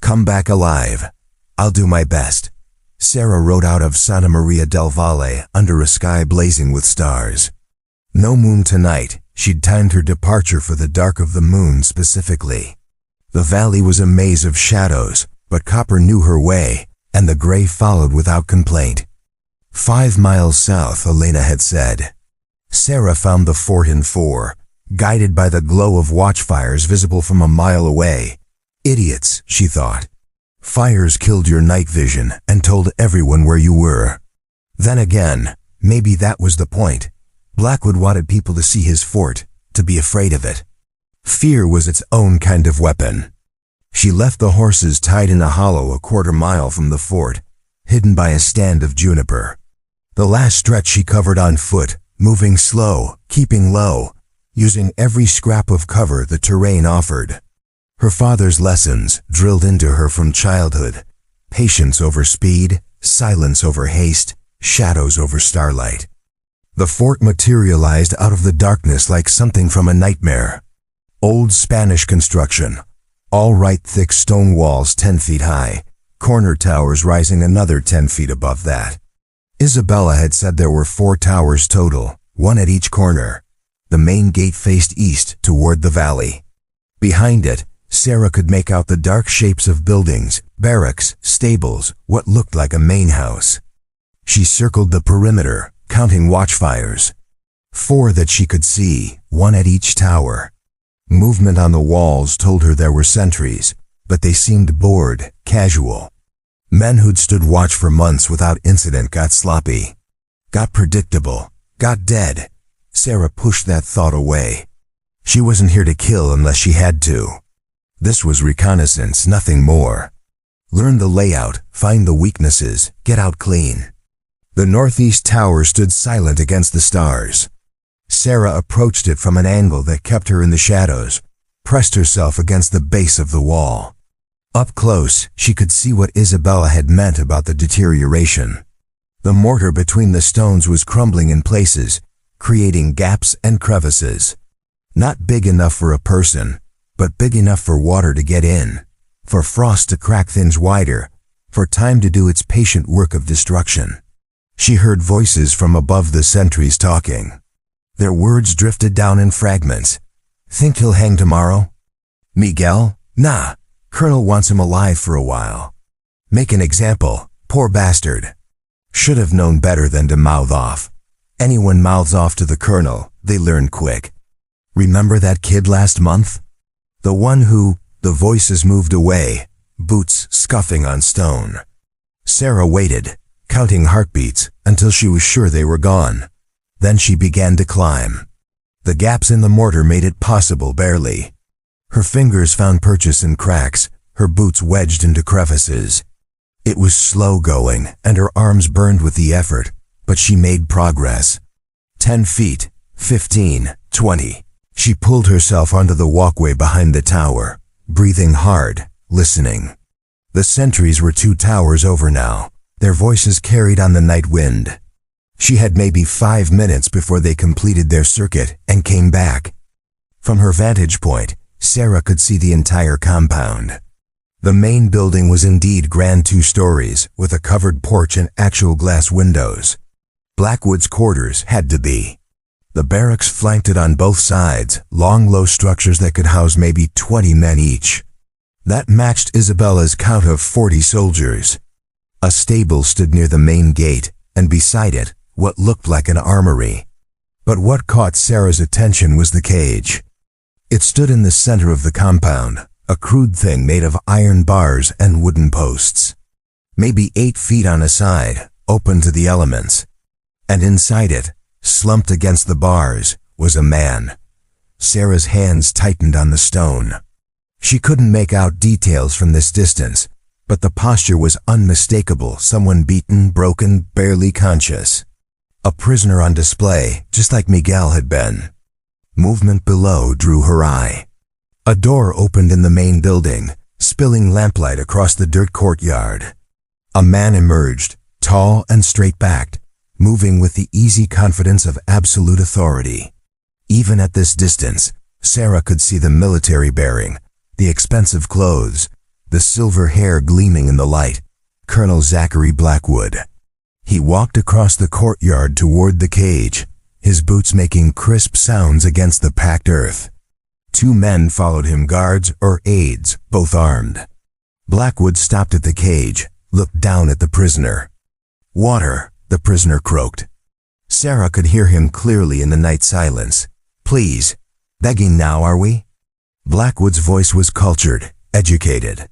Come back alive. I'll do my best. Sarah rode out of Santa Maria del Valle under a sky blazing with stars. No moon tonight. She'd timed her departure for the dark of the moon specifically. The valley was a maze of shadows, but Copper knew her way, and the gray followed without complaint. 5 miles south, Elena had said. Sarah found the fort in 4, guided by the glow of watchfires visible from a mile away. Idiots, she thought. Fires killed your night vision and told everyone where you were. Then again, maybe that was the point. Blackwood wanted people to see his fort, to be afraid of it. Fear was its own kind of weapon. She left the horses tied in a hollow a quarter mile from the fort, hidden by a stand of juniper. The last stretch she covered on foot, moving slow, keeping low, using every scrap of cover the terrain offered. Her father's lessons drilled into her from childhood: patience over speed, silence over haste, shadows over starlight. The fort materialized out of the darkness like something from a nightmare. Old Spanish construction, all right thick stone walls 10 feet high, corner towers rising another 10 feet above that. Isabella had said there were 4 towers total, 1 at each corner. The main gate faced east toward the valley. Behind it, Sarah could make out the dark shapes of buildings, barracks, stables, what looked like a main house. She circled the perimeter, counting watchfires. 4 that she could see, 1 at each tower. Movement on the walls told her there were sentries, but they seemed bored, casual. Men who'd stood watch for months without incident got sloppy, got predictable, got dead. Sarah pushed that thought away. She wasn't here to kill unless she had to. This was reconnaissance, nothing more. Learn the layout, find the weaknesses, get out clean. The northeast tower stood silent against the stars. Sarah approached it from an angle that kept her in the shadows, pressed herself against the base of the wall. Up close, she could see what Isabella had meant about the deterioration. The mortar between the stones was crumbling in places, creating gaps and crevices. Not big enough for a person, but big enough for water to get in, for frost to crack things wider, for time to do its patient work of destruction. She heard voices from above the sentries talking. Their words drifted down in fragments. Think he'll hang tomorrow? Miguel? Nah. Colonel wants him alive for a while. Make an example. Poor bastard. Should have known better than to mouth off. Anyone mouths off to the colonel, they learn quick. Remember that kid last month? The one who, the voices moved away, boots scuffing on stone. Sarah waited, counting heartbeats until she was sure they were gone. Then she began to climb. The gaps in the mortar made it possible barely. Her fingers found purchase in cracks, her boots wedged into crevices. It was slow going, and her arms burned with the effort, but she made progress. 10 feet, 15, 20. She pulled herself onto the walkway behind the tower, breathing hard, listening. The sentries were 2 towers over now, their voices carried on the night wind. She had maybe 5 minutes before they completed their circuit and came back. From her vantage point, Sarah could see the entire compound. The main building was indeed grand 2 stories, with a covered porch and actual glass windows. Blackwood's quarters had to be. The barracks flanked it on both sides, long low structures that could house maybe 20 men each. That matched Isabella's count of 40 soldiers. A stable stood near the main gate, and beside it, what looked like an armory. But what caught Sarah's attention was the cage. It stood in the center of the compound, a crude thing made of iron bars and wooden posts. Maybe 8 feet on a side, open to the elements. And inside it, slumped against the bars, was a man. Sarah's hands tightened on the stone. She couldn't make out details from this distance, but the posture was unmistakable, someone beaten, broken, barely conscious. A prisoner on display, just like Miguel had been. Movement below drew her eye. A door opened in the main building, spilling lamplight across the dirt courtyard. A man emerged, tall and straight-backed, moving with the easy confidence of absolute authority. Even at this distance, Sarah could see the military bearing, the expensive clothes, the silver hair gleaming in the light. Colonel Zachary Blackwood. He walked across the courtyard toward the cage, his boots making crisp sounds against the packed earth. 2 men followed him, guards or aides, both armed. Blackwood stopped at the cage, looked down at the prisoner. "Water," the prisoner croaked. Sarah could hear him clearly in the night silence. "Please. Begging now, are we?" Blackwood's voice was cultured, educated.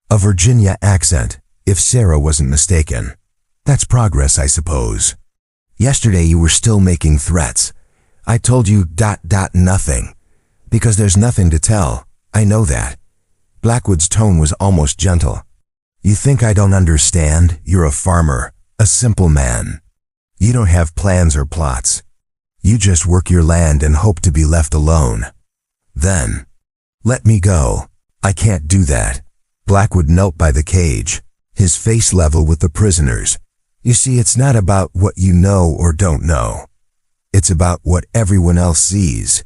A Virginia accent, if Sarah wasn't mistaken. "That's progress, I suppose. Yesterday you were still making threats. I told you ... nothing. Because there's nothing to tell. I know that." Blackwood's tone was almost gentle. "You think I don't understand? You're a farmer, a simple man. You don't have plans or plots. You just work your land and hope to be left alone. Then, let me go." "I can't do that." Blackwood knelt by the cage, his face level with the prisoner's. "You see, it's not about what you know or don't know. It's about what everyone else sees.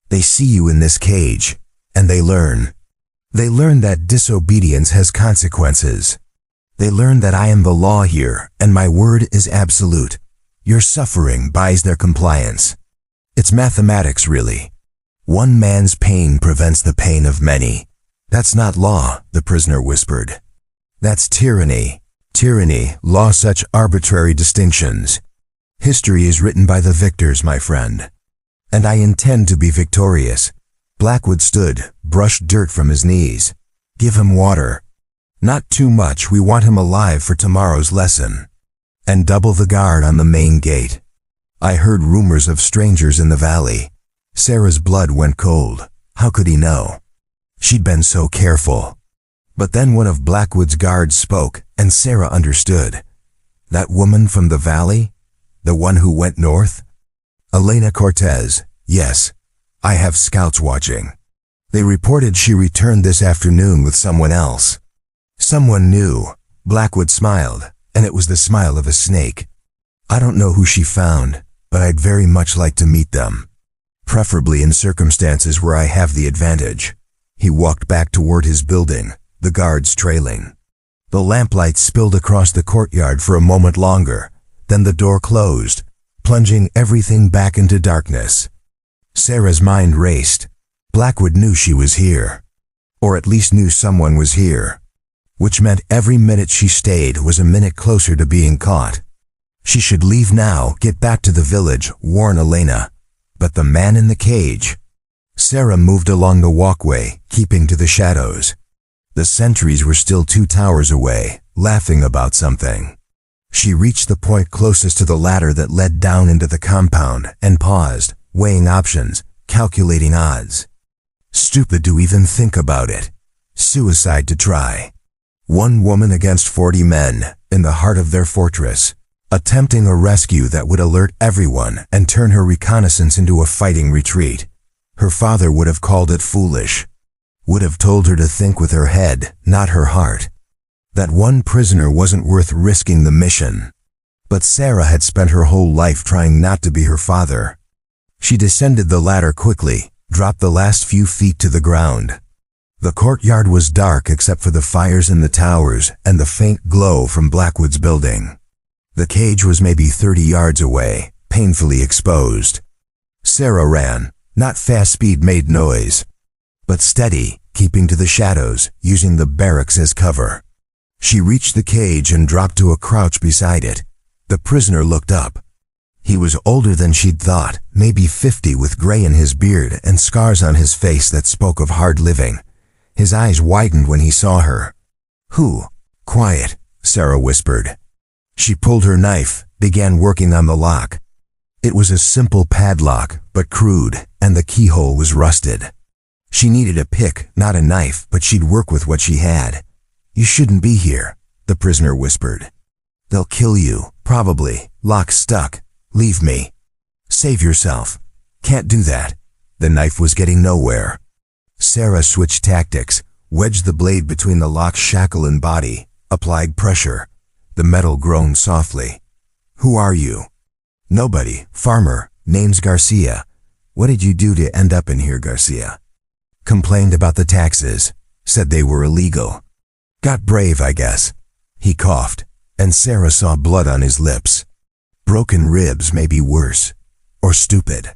They see you in this cage, and they learn. They learn that disobedience has consequences. They learn that I am the law here, and my word is absolute. Your suffering buys their compliance. It's mathematics, really. One man's pain prevents the pain of many. That's not law," the prisoner whispered. "That's tyranny. Tyranny, law, such arbitrary distinctions. History is written by the victors, my friend. And I intend to be victorious." Blackwood stood, brushed dirt from his knees. "Give him water. Not too much, we want him alive for tomorrow's lesson. And double the guard on the main gate." I heard rumors of strangers in the valley. Sarah's blood went cold. How could he know? She'd been so careful. But then one of Blackwood's guards spoke, and Sarah understood. That woman from the valley? The one who went north? Elena Cortez, yes. I have scouts watching. They reported she returned this afternoon with someone else. Someone new. Blackwood smiled, and it was the smile of a snake. I don't know who she found, but I'd very much like to meet them. Preferably in circumstances where I have the advantage. He walked back toward his building, the guards trailing. The lamplight spilled across the courtyard for a moment longer, then the door closed, plunging everything back into darkness. Sarah's mind raced. Blackwood knew she was here, or at least knew someone was here, which meant every minute she stayed was a minute closer to being caught. She should leave now, get back to the village, warn Elena. But the man in the cage? Sarah moved along the walkway, keeping to the shadows. The sentries were still 2 towers away, laughing about something. She reached the point closest to the ladder that led down into the compound and paused, weighing options, calculating odds. Stupid to even think about it. Suicide to try. 1 woman against 40 men, in the heart of their fortress, attempting a rescue that would alert everyone and turn her reconnaissance into a fighting retreat. Her father would have called it foolish. Would have told her to think with her head, not her heart. That one prisoner wasn't worth risking the mission. But Sarah had spent her whole life trying not to be her father. She descended the ladder quickly, dropped the last few feet to the ground. The courtyard was dark except for the fires in the towers and the faint glow from Blackwood's building. The cage was maybe 30 yards away, painfully exposed. Sarah ran. Not fast speed made noise, but steady, keeping to the shadows, using the barracks as cover. She reached the cage and dropped to a crouch beside it. The prisoner looked up. He was older than she'd thought, maybe 50, with gray in his beard and scars on his face that spoke of hard living. His eyes widened when he saw her. "Who?" "Quiet," Sarah whispered. She pulled her knife, began working on the lock. It was a simple padlock, but crude, and the keyhole was rusted. She needed a pick, not a knife, but she'd work with what she had. "You shouldn't be here," the prisoner whispered. "They'll kill you, probably. Lock stuck. Leave me." "Save yourself." "Can't do that." The knife was getting nowhere. Sarah switched tactics, wedged the blade between the lock's shackle and body, applied pressure. The metal groaned softly. "Who are you?" "Nobody. Farmer. Name's Garcia." "What did you do to end up in here, Garcia?" "Complained about the taxes. Said they were illegal." "Got brave, I guess." He coughed, and Sarah saw blood on his lips. Broken ribs may be worse. Or stupid.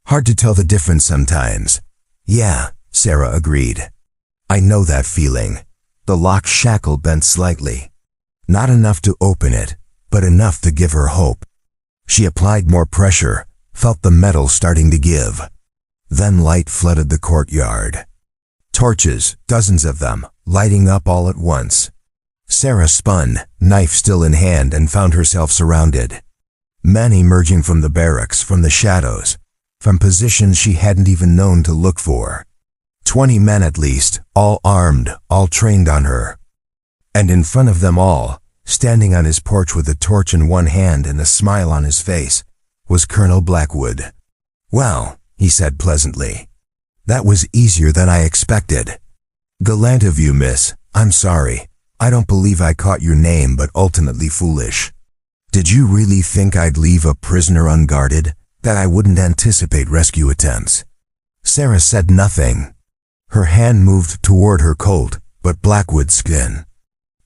Hard to tell the difference sometimes. "Yeah," Sarah agreed. "I know that feeling." The lock shackle bent slightly. Not enough to open it, but enough to give her hope. She applied more pressure, felt the metal starting to give. Then light flooded the courtyard. Torches, dozens of them, lighting up all at once. Sarah spun, knife still in hand, and found herself surrounded. Men emerging from the barracks, from the shadows, from positions she hadn't even known to look for. 20 men at least, all armed, all trained on her. And in front of them all, standing on his porch with a torch in one hand and a smile on his face, was Colonel Blackwood. "Well," he said pleasantly, "that was easier than I expected." "Gallant of you, miss. I'm sorry. I don't believe I caught your name, but ultimately foolish. Did you really think I'd leave a prisoner unguarded? That I wouldn't anticipate rescue attempts?" Sarah said nothing. Her hand moved toward her Colt, but Blackwood's skin.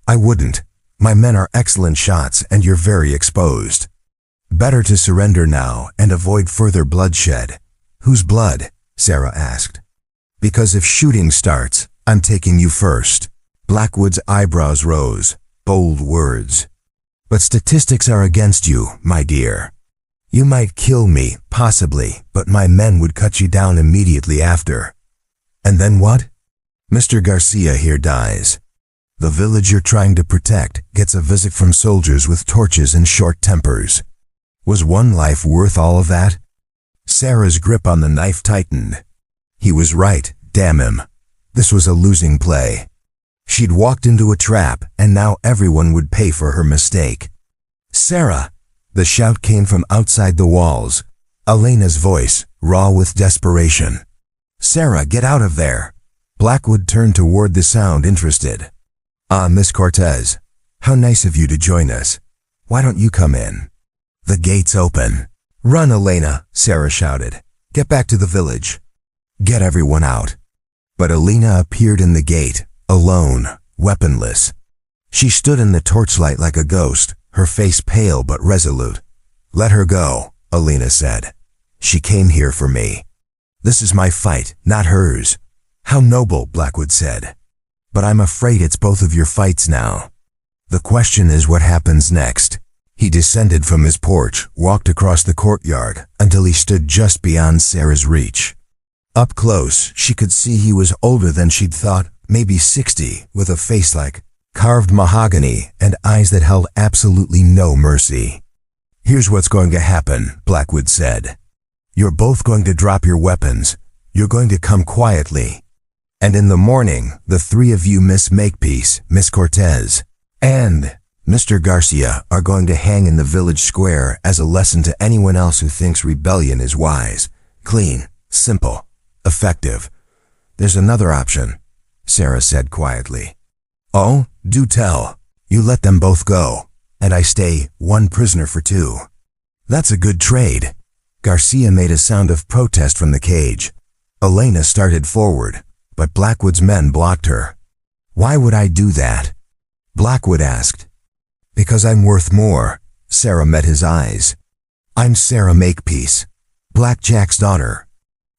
"I wouldn't. My men are excellent shots, and you're very exposed. Better to surrender now and avoid further bloodshed." "Whose blood?" Sarah asked. "Because if shooting starts, I'm taking you first." Blackwood's eyebrows rose. Bold words. "But statistics are against you, my dear. You might kill me, possibly, but my men would cut you down immediately after." "And then what?" "Mr. Garcia here dies. The village you're trying to protect gets a visit from soldiers with torches and short tempers." Was one life worth all of that? Sarah's grip on the knife tightened. He was right, damn him. This was a losing play. She'd walked into a trap, and now everyone would pay for her mistake. "Sarah!" The shout came from outside the walls. Elena's voice, raw with desperation. "Sarah, get out of there!" Blackwood turned toward the sound, interested. "Ah, Miss Cortez. How nice of you to join us. Why don't you come in?" "The gate's open." "Run, Elena," Sarah shouted. "Get back to the village. Get everyone out." But Elena appeared in the gate, alone, weaponless. She stood in the torchlight like a ghost, her face pale but resolute. "Let her go," Elena said. "She came here for me. This is my fight, not hers." "How noble," Blackwood said. "But I'm afraid it's both of your fights now. The question is what happens next." He descended from his porch, walked across the courtyard, until he stood just beyond Sarah's reach. Up close, she could see he was older than she'd thought, maybe 60, with a face like carved mahogany and eyes that held absolutely no mercy. "Here's what's going to happen," Blackwood said. "You're both going to drop your weapons. You're going to come quietly. And in the morning, the three of you, Miss Makepeace, Miss Cortez, and Mr. Garcia, are going to hang in the village square as a lesson to anyone else who thinks rebellion is wise. Clean, simple, effective. There's another option," Sarah said quietly. "Oh, do tell. You let them both go, and I stay one prisoner for two." "That's a good trade." Garcia made a sound of protest from the cage. Elena started forward, but Blackwood's men blocked her. "Why would I do that?" Blackwood asked. "Because I'm worth more." Sarah met his eyes. "I'm Sarah Makepeace, Black Jack's daughter.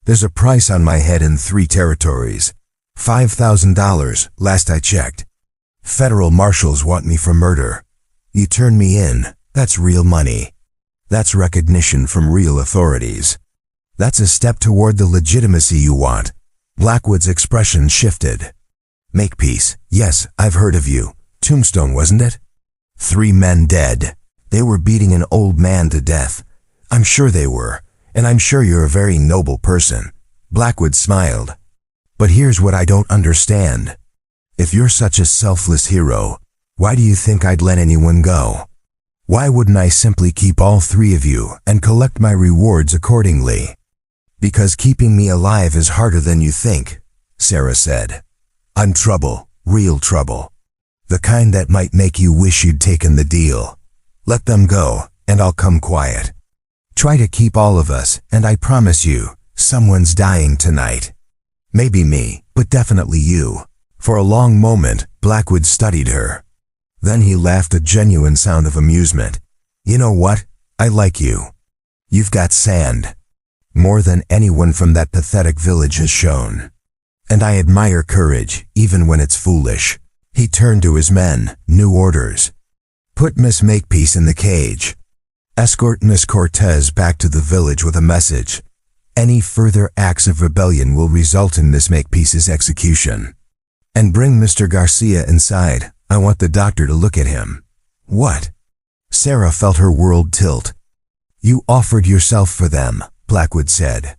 There's a price on my head in 3 territories. $5,000, last I checked. Federal marshals want me for murder. You turn me in, that's real money." That's recognition from real authorities. That's a step toward the legitimacy you want. Blackwood's expression shifted. Makepeace, yes, I've heard of you. Tombstone, wasn't it? 3 men dead. They were beating an old man to death. I'm sure they were, and I'm sure you're a very noble person. Blackwood smiled. But here's what I don't understand. If you're such a selfless hero, why do you think I'd let anyone go? Why wouldn't I simply keep all 3 of you and collect my rewards accordingly? Because keeping me alive is harder than you think, Sarah said. I'm trouble, real trouble. The kind that might make you wish you'd taken the deal. Let them go, and I'll come quiet. Try to keep all of us, and I promise you, someone's dying tonight. Maybe me, but definitely you. For a long moment, Blackwood studied her. Then he laughed, a genuine sound of amusement. You know what? I like you. You've got sand. More than anyone from that pathetic village has shown. And I admire courage, even when it's foolish. He turned to his men, new orders. Put Miss Makepeace in the cage. Escort Miss Cortez back to the village with a message. Any further acts of rebellion will result in Miss Makepeace's execution. And bring Mr. Garcia inside. I want the doctor to look at him. What? Sarah felt her world tilt. You offered yourself for them, Blackwood said.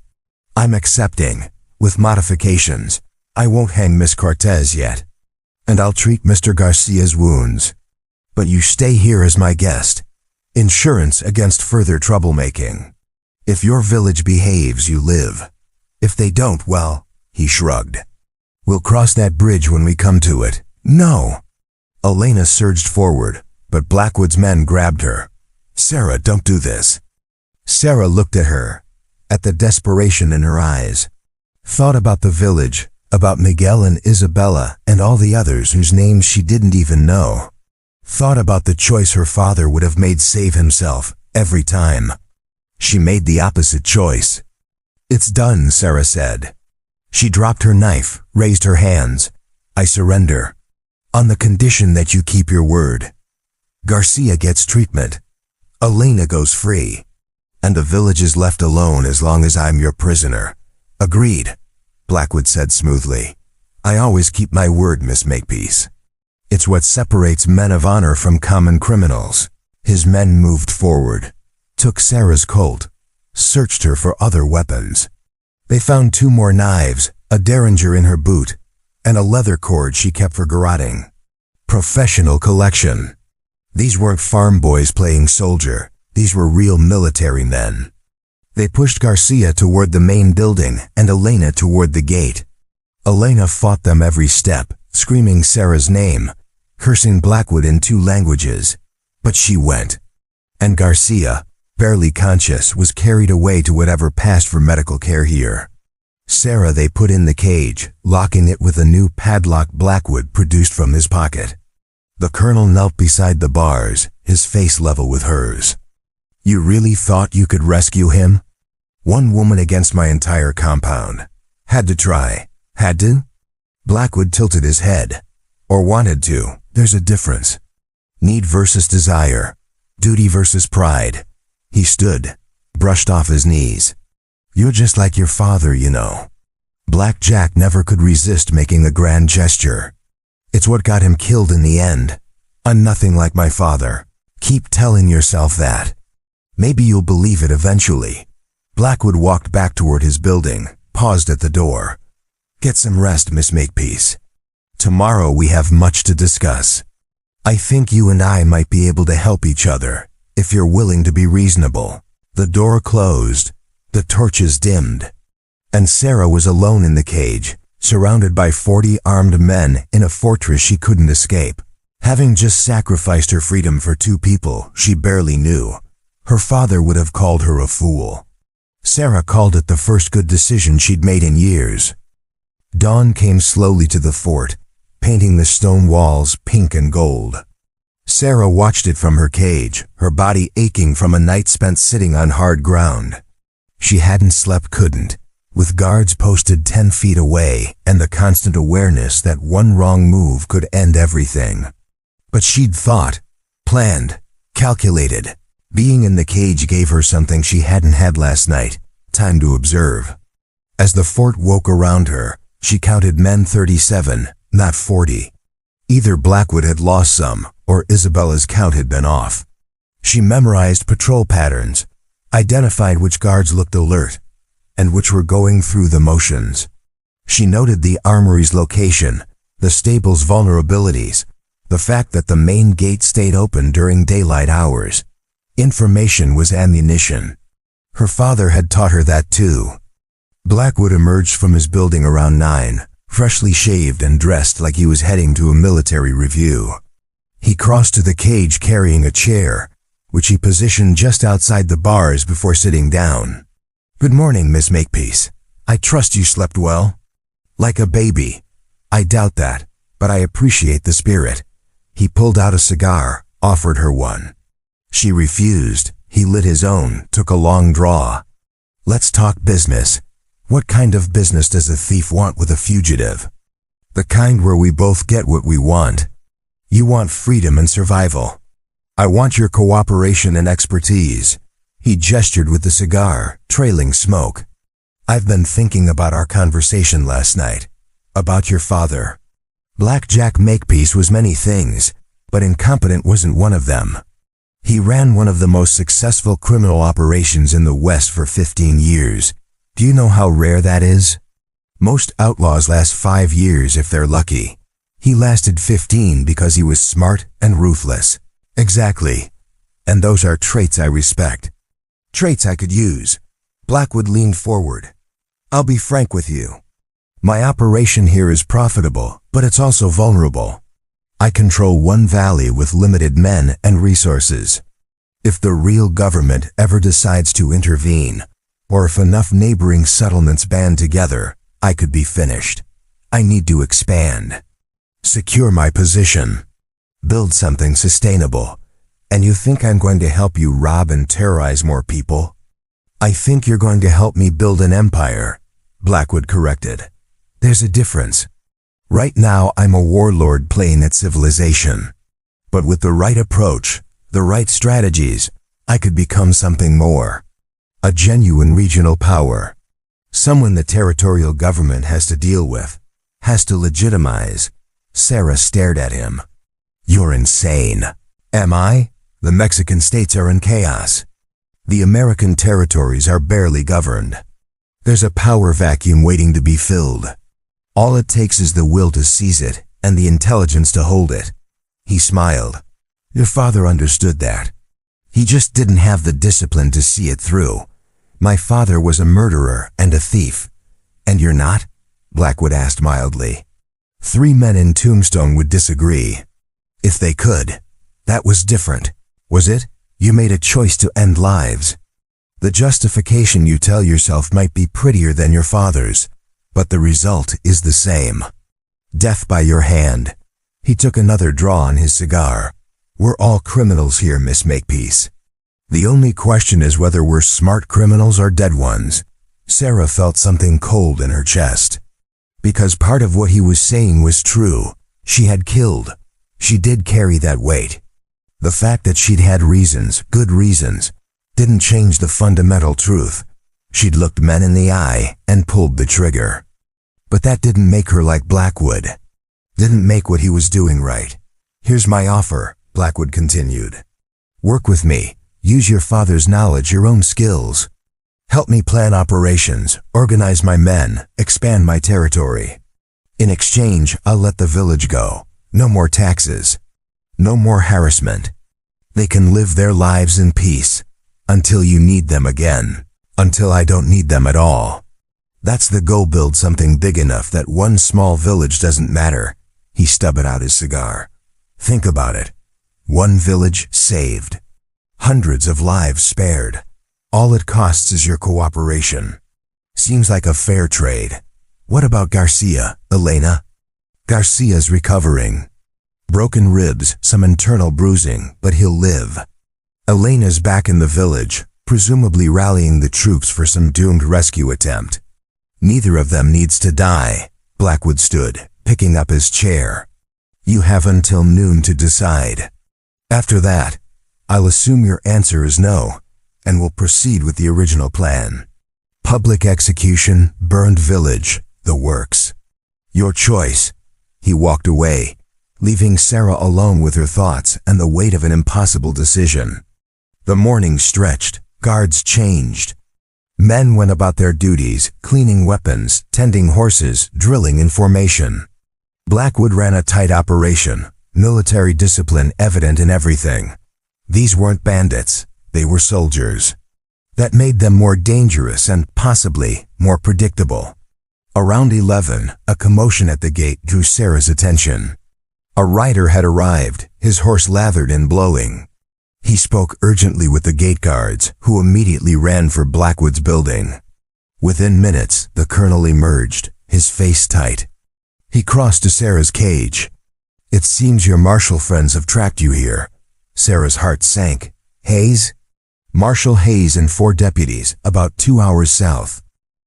I'm accepting, with modifications. I won't hang Miss Cortez yet. And I'll treat Mr. Garcia's wounds. But you stay here as my guest. Insurance against further troublemaking. If your village behaves, you live. If they don't, well, he shrugged. We'll cross that bridge when we come to it. No. Elena surged forward, but Blackwood's men grabbed her. Sarah, don't do this. Sarah looked at her, at the desperation in her eyes. Thought about the village, about Miguel and Isabella and all the others whose names she didn't even know. Thought about the choice her father would have made save himself, every time. She made the opposite choice. It's done, Sarah said. She dropped her knife, raised her hands. I surrender. On the condition that you keep your word. Garcia gets treatment. Elena goes free. And the village is left alone as long as I'm your prisoner. Agreed, Blackwood said smoothly. I always keep my word, Miss Makepeace. It's what separates men of honor from common criminals. His men moved forward, took Sarah's Colt, searched her for other weapons. They found 2 more knives, a derringer in her boot, and a leather cord she kept for garroting. Professional collection. These weren't farm boys playing soldier. These were real military men. They pushed Garcia toward the main building and Elena toward the gate. Elena fought them every step, screaming Sarah's name, cursing Blackwood in 2 languages. But she went. And Garcia, barely conscious, was carried away to whatever passed for medical care here. Sarah they put in the cage, locking it with a new padlock Blackwood produced from his pocket. The colonel knelt beside the bars, his face level with hers. You really thought you could rescue him? 1 woman against my entire compound. Had to try. Had to? Blackwood tilted his head. Or wanted to. There's a difference. Need versus desire. Duty versus pride. He stood, brushed off his knees. You're just like your father, you know. Black Jack never could resist making a grand gesture. It's what got him killed in the end. I'm nothing like my father. Keep telling yourself that. Maybe you'll believe it eventually. Blackwood walked back toward his building, paused at the door. Get some rest, Miss Makepeace. Tomorrow we have much to discuss. I think you and I might be able to help each other, if you're willing to be reasonable. The door closed, the torches dimmed, and Sarah was alone in the cage, surrounded by 40 armed men in a fortress she couldn't escape. Having just sacrificed her freedom for 2 people she barely knew, her father would have called her a fool. Sarah called it the first good decision she'd made in years. Dawn came slowly to the fort, painting the stone walls pink and gold. Sarah watched it from her cage, her body aching from a night spent sitting on hard ground. She hadn't slept, couldn't, with guards posted 10 feet away and the constant awareness that 1 wrong move could end everything. But she'd thought, planned, calculated. Being in the cage gave her something she hadn't had last night, time to observe. As the fort woke around her, she counted men 37, not 40. Either Blackwood had lost some, or Isabella's count had been off. She memorized patrol patterns, identified which guards looked alert, and which were going through the motions. She noted the armory's location, the stable's vulnerabilities, the fact that the main gate stayed open during daylight hours. Information was ammunition. Her father had taught her that too. Blackwood emerged from his building around 9, freshly shaved and dressed like he was heading to a military review. He crossed to the cage carrying a chair, which he positioned just outside the bars before sitting down. "Good morning, Miss Makepeace. I trust you slept well?" "Like a baby." "I doubt that, but I appreciate the spirit." He pulled out a cigar, offered her one. She refused. He lit his own, took a long draw. "Let's talk business. What kind of business does a thief want with a fugitive?" "The kind where we both get what we want. You want freedom and survival. I want your cooperation and expertise." He gestured with the cigar, trailing smoke. "I've been thinking about our conversation last night. About your father." Black Jack Makepeace was many things, but incompetent wasn't one of them. He ran one of the most successful criminal operations in the West for 15 years. Do you know how rare that is? Most outlaws last 5 years if they're lucky. He lasted 15 because he was smart and ruthless. Exactly. And those are traits I respect. Traits I could use. Blackwood leaned forward. "I'll be frank with you. My operation here is profitable, but it's also vulnerable. I control one valley with limited men and resources. If the real government ever decides to intervene, or if enough neighboring settlements band together, I could be finished. I need to expand. Secure my position. Build something sustainable. And you think I'm going to help you rob and terrorize more people?" "I think you're going to help me build an empire," Blackwood corrected. "There's a difference. Right now I'm a warlord playing at civilization. But with the right approach, the right strategies, I could become something more. A genuine regional power. Someone the territorial government has to deal with, has to legitimize." Sarah stared at him. "You're insane." "Am I? The Mexican states are in chaos. The American territories are barely governed. There's a power vacuum waiting to be filled. All it takes is the will to seize it and the intelligence to hold it." He smiled. "Your father understood that. He just didn't have the discipline to see it through. My father was a murderer and a thief." "And you're not?" Blackwood asked mildly. 3 men in Tombstone would disagree. If they could. That was different. Was it? You made a choice to end lives. The justification you tell yourself might be prettier than your father's, but the result is the same. Death by your hand. He took another draw on his cigar. "We're all criminals here, Miss Makepeace. The only question is whether we're smart criminals or dead ones." Sarah felt something cold in her chest. Because part of what he was saying was true. She had killed. She did carry that weight. The fact that she'd had reasons, good reasons, didn't change the fundamental truth. She'd looked men in the eye and pulled the trigger. But that didn't make her like Blackwood. Didn't make what he was doing right. "Here's my offer," Blackwood continued. "Work with me. Use your father's knowledge, your own skills. Help me plan operations, organize my men, expand my territory. In exchange, I'll let the village go. No more taxes. No more harassment. They can live their lives in peace. Until you need them again. Until I don't need them at all. That's the goal. Build something big enough that one small village doesn't matter." He stubbed out his cigar. "Think about it. One village saved. Hundreds of lives spared. All it costs is your cooperation. Seems like a fair trade. What about Garcia, Elena?" "Garcia's recovering. Broken ribs, some internal bruising, but he'll live. Elena's back in the village, presumably rallying the troops for some doomed rescue attempt. Neither of them needs to die." Blackwood stood, picking up his chair. "You have until noon to decide. After that, I'll assume your answer is no, and we'll proceed with the original plan. Public execution, burned village, the works. Your choice." He walked away, leaving Sarah alone with her thoughts and the weight of an impossible decision. The morning stretched, guards changed. Men went about their duties, cleaning weapons, tending horses, drilling in formation. Blackwood ran a tight operation, military discipline evident in everything. These weren't bandits, they were soldiers. That made them more dangerous and possibly more predictable. Around 11, a commotion at the gate drew Sarah's attention. A rider had arrived, his horse lathered and blowing. He spoke urgently with the gate guards, who immediately ran for Blackwood's building. Within minutes, the colonel emerged, his face tight. He crossed to Sarah's cage. "It seems your marshal friends have tracked you here." Sarah's heart sank. "Hayes?" "Marshal Hayes and 4 deputies, about 2 hours south.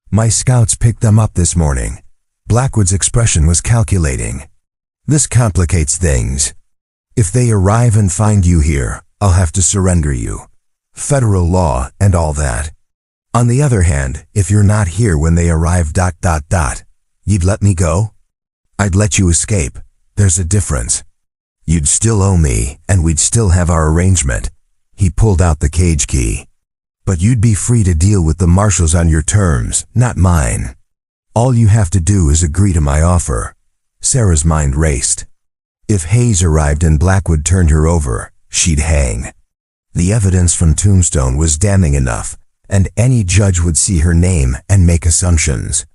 My scouts picked them up this morning." Blackwood's expression was calculating. "This complicates things. If they arrive and find you here, I'll have to surrender you. Federal law and all that. On the other hand, if you're not here when they arrive ... you'd let me go?" "I'd let you escape. There's a difference. You'd still owe me, and we'd still have our arrangement." He pulled out the cage key. "But you'd be free to deal with the marshals on your terms, not mine. All you have to do is agree to my offer." Sarah's mind raced. If Hayes arrived and Blackwood turned her over, she'd hang. The evidence from Tombstone was damning enough, and any judge would see her name and make assumptions.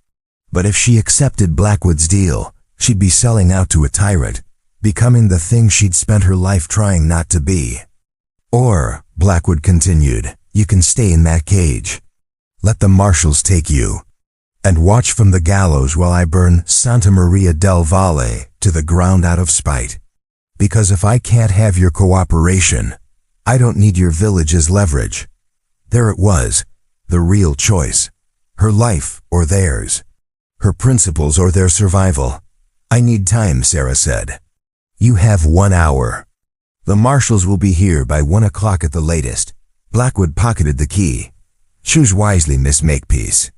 But if she accepted Blackwood's deal, she'd be selling out to a tyrant, becoming the thing she'd spent her life trying not to be. "Or," Blackwood continued, "you can stay in that cage. Let the marshals take you. And watch from the gallows while I burn Santa Maria del Valle to the ground out of spite. Because if I can't have your cooperation, I don't need your village as leverage." There it was, the real choice. Her life or theirs. Her principles or their survival. "I need time," Sarah said. "You have 1 hour. The marshals will be here by 1 o'clock at the latest." Blackwood pocketed the key. "Choose wisely, Miss Makepeace.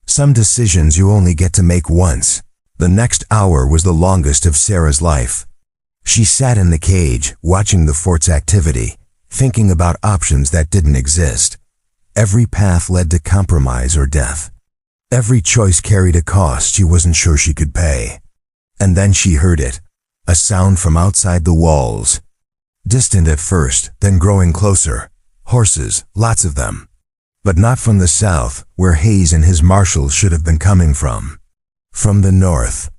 Some decisions you only get to make once." The next hour was the longest of Sarah's life. She sat in the cage, watching the fort's activity, thinking about options that didn't exist. Every path led to compromise or death. Every choice carried a cost she wasn't sure she could pay. And then she heard it, a sound from outside the walls. Distant at first, then growing closer. Horses, lots of them. But not from the south, where Hayes and his marshals should have been coming from. From the north.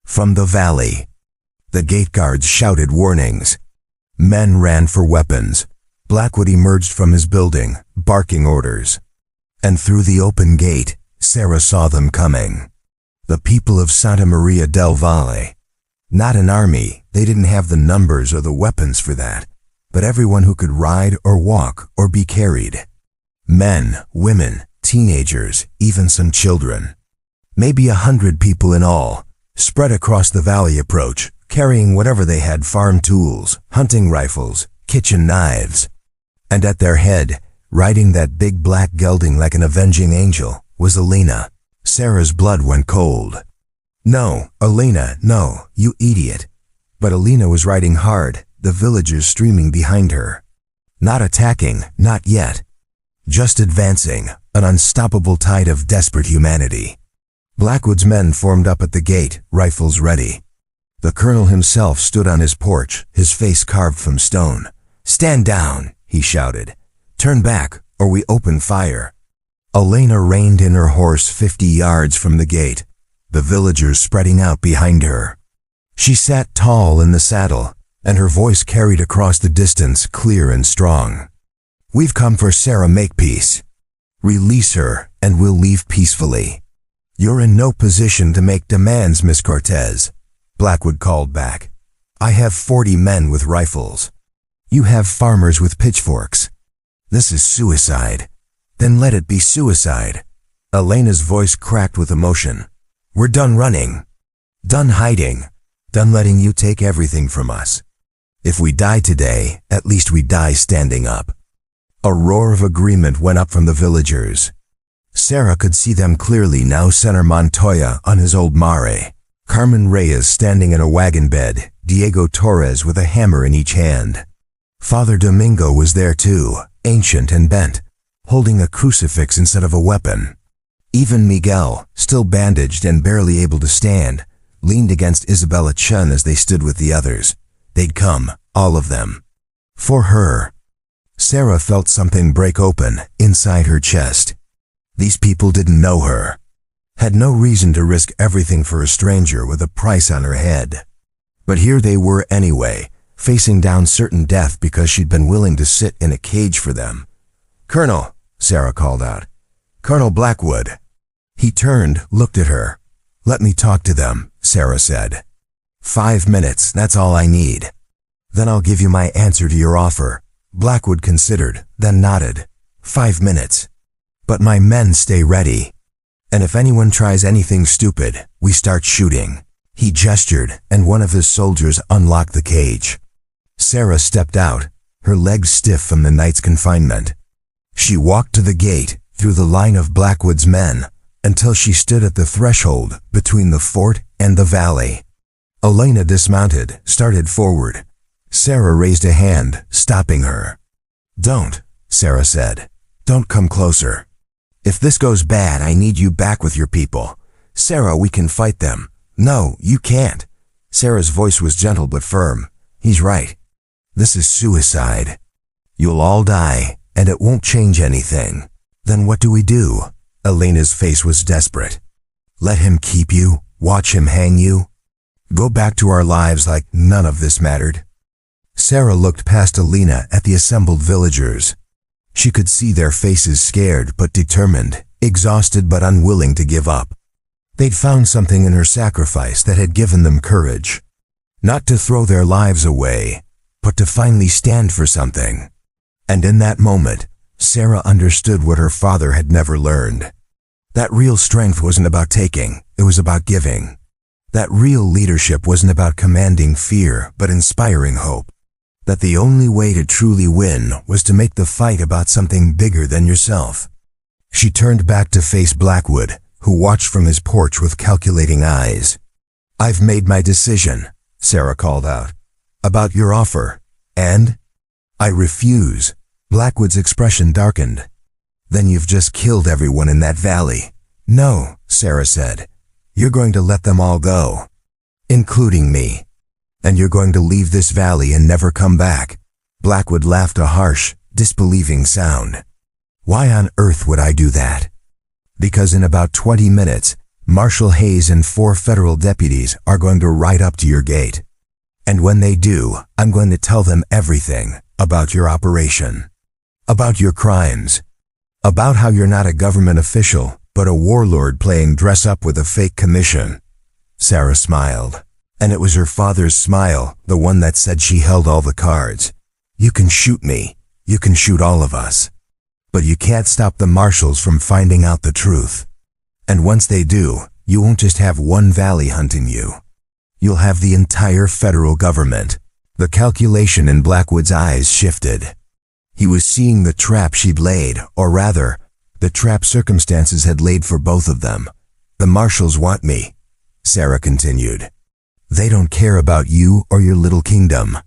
From the valley. The gate guards shouted warnings. Men ran for weapons. Blackwood emerged from his building, barking orders. And through the open gate, Sarah saw them coming. The people of Santa Maria del Valle. Not an army, they didn't have the numbers or the weapons for that, but everyone who could ride or walk or be carried. Men, women, teenagers, even some children. Maybe 100 people in all, spread across the valley approach, carrying whatever they had: farm tools, hunting rifles, kitchen knives. And at their head, riding that big black gelding like an avenging angel, was Alina. Sarah's blood went cold. "No, Alina, no, you idiot." But Alina was riding hard, the villagers streaming behind her. Not attacking, not yet. Just advancing, an unstoppable tide of desperate humanity. Blackwood's men formed up at the gate, rifles ready. The colonel himself stood on his porch, his face carved from stone. "Stand down," he shouted. "Turn back, or we open fire." Elena reined in her horse 50 yards from the gate, the villagers spreading out behind her. She sat tall in the saddle, and her voice carried across the distance, clear and strong. "We've come for Sarah Makepeace. Release her, and we'll leave peacefully." "You're in no position to make demands, Miss Cortez," Blackwood called back. "I have 40 men with rifles. You have farmers with pitchforks. This is suicide. Then let it be suicide." Elena's voice cracked with emotion. "We're done running. Done hiding. Done letting you take everything from us. If we die today, at least we die standing up." A roar of agreement went up from the villagers. Sarah could see them clearly now. Senator Montoya on his old mare, Carmen Reyes standing in a wagon bed, Diego Torres with a hammer in each hand. Father Domingo was there too, ancient and bent, holding a crucifix instead of a weapon. Even Miguel, still bandaged and barely able to stand, leaned against Isabella Chun as they stood with the others. They'd come, all of them. For her. Sarah felt something break open inside her chest. These people didn't know her. Had no reason to risk everything for a stranger with a price on her head. But here they were anyway, facing down certain death because she'd been willing to sit in a cage for them. "Colonel," Sarah called out. "Colonel Blackwood." He turned, looked at her. "Let me talk to them," Sarah said. 5 minutes, that's all I need. Then I'll give you my answer to your offer." Blackwood considered, then nodded. 5 minutes. "But my men stay ready. And if anyone tries anything stupid, we start shooting." He gestured, and one of his soldiers unlocked the cage. Sarah stepped out, her legs stiff from the night's confinement. She walked to the gate, through the line of Blackwood's men, until she stood at the threshold between the fort and the valley. Elena dismounted, started forward. Sarah raised a hand, stopping her. "Don't," Sarah said. "Don't come closer. If this goes bad, I need you back with your people. Sarah, we can fight them." "No, you can't." Sarah's voice was gentle but firm. "He's right. This is suicide. You'll all die, and it won't change anything." "Then what do we do?" Elena's face was desperate. "Let him keep you? Watch him hang you? Go back to our lives like none of this mattered?" Sarah looked past Elena at the assembled villagers. She could see their faces scared but determined, exhausted but unwilling to give up. They'd found something in her sacrifice that had given them courage. Not to throw their lives away, but to finally stand for something. And in that moment, Sarah understood what her father had never learned. That real strength wasn't about taking, it was about giving. That real leadership wasn't about commanding fear, but inspiring hope. That the only way to truly win was to make the fight about something bigger than yourself. She turned back to face Blackwood, who watched from his porch with calculating eyes. "I've made my decision," Sarah called out. "About your offer. And?" "I refuse." Blackwood's expression darkened. "Then you've just killed everyone in that valley." "No," Sarah said. "You're going to let them all go. Including me. And you're going to leave this valley and never come back." Blackwood laughed a harsh, disbelieving sound. "Why on earth would I do that?" "Because in about 20 minutes, Marshal Hayes and 4 federal deputies are going to ride up to your gate. And when they do, I'm going to tell them everything about your operation. About your crimes. About how you're not a government official, but a warlord playing dress-up with a fake commission." Sarah smiled. And it was her father's smile, the one that said she held all the cards. "You can shoot me. You can shoot all of us. But you can't stop the marshals from finding out the truth. And once they do, you won't just have one valley hunting you. You'll have the entire federal government." The calculation in Blackwood's eyes shifted. He was seeing the trap she'd laid, or rather, the trap circumstances had laid for both of them. "The marshals want me," Sarah continued. "They don't care about you or your little kingdom.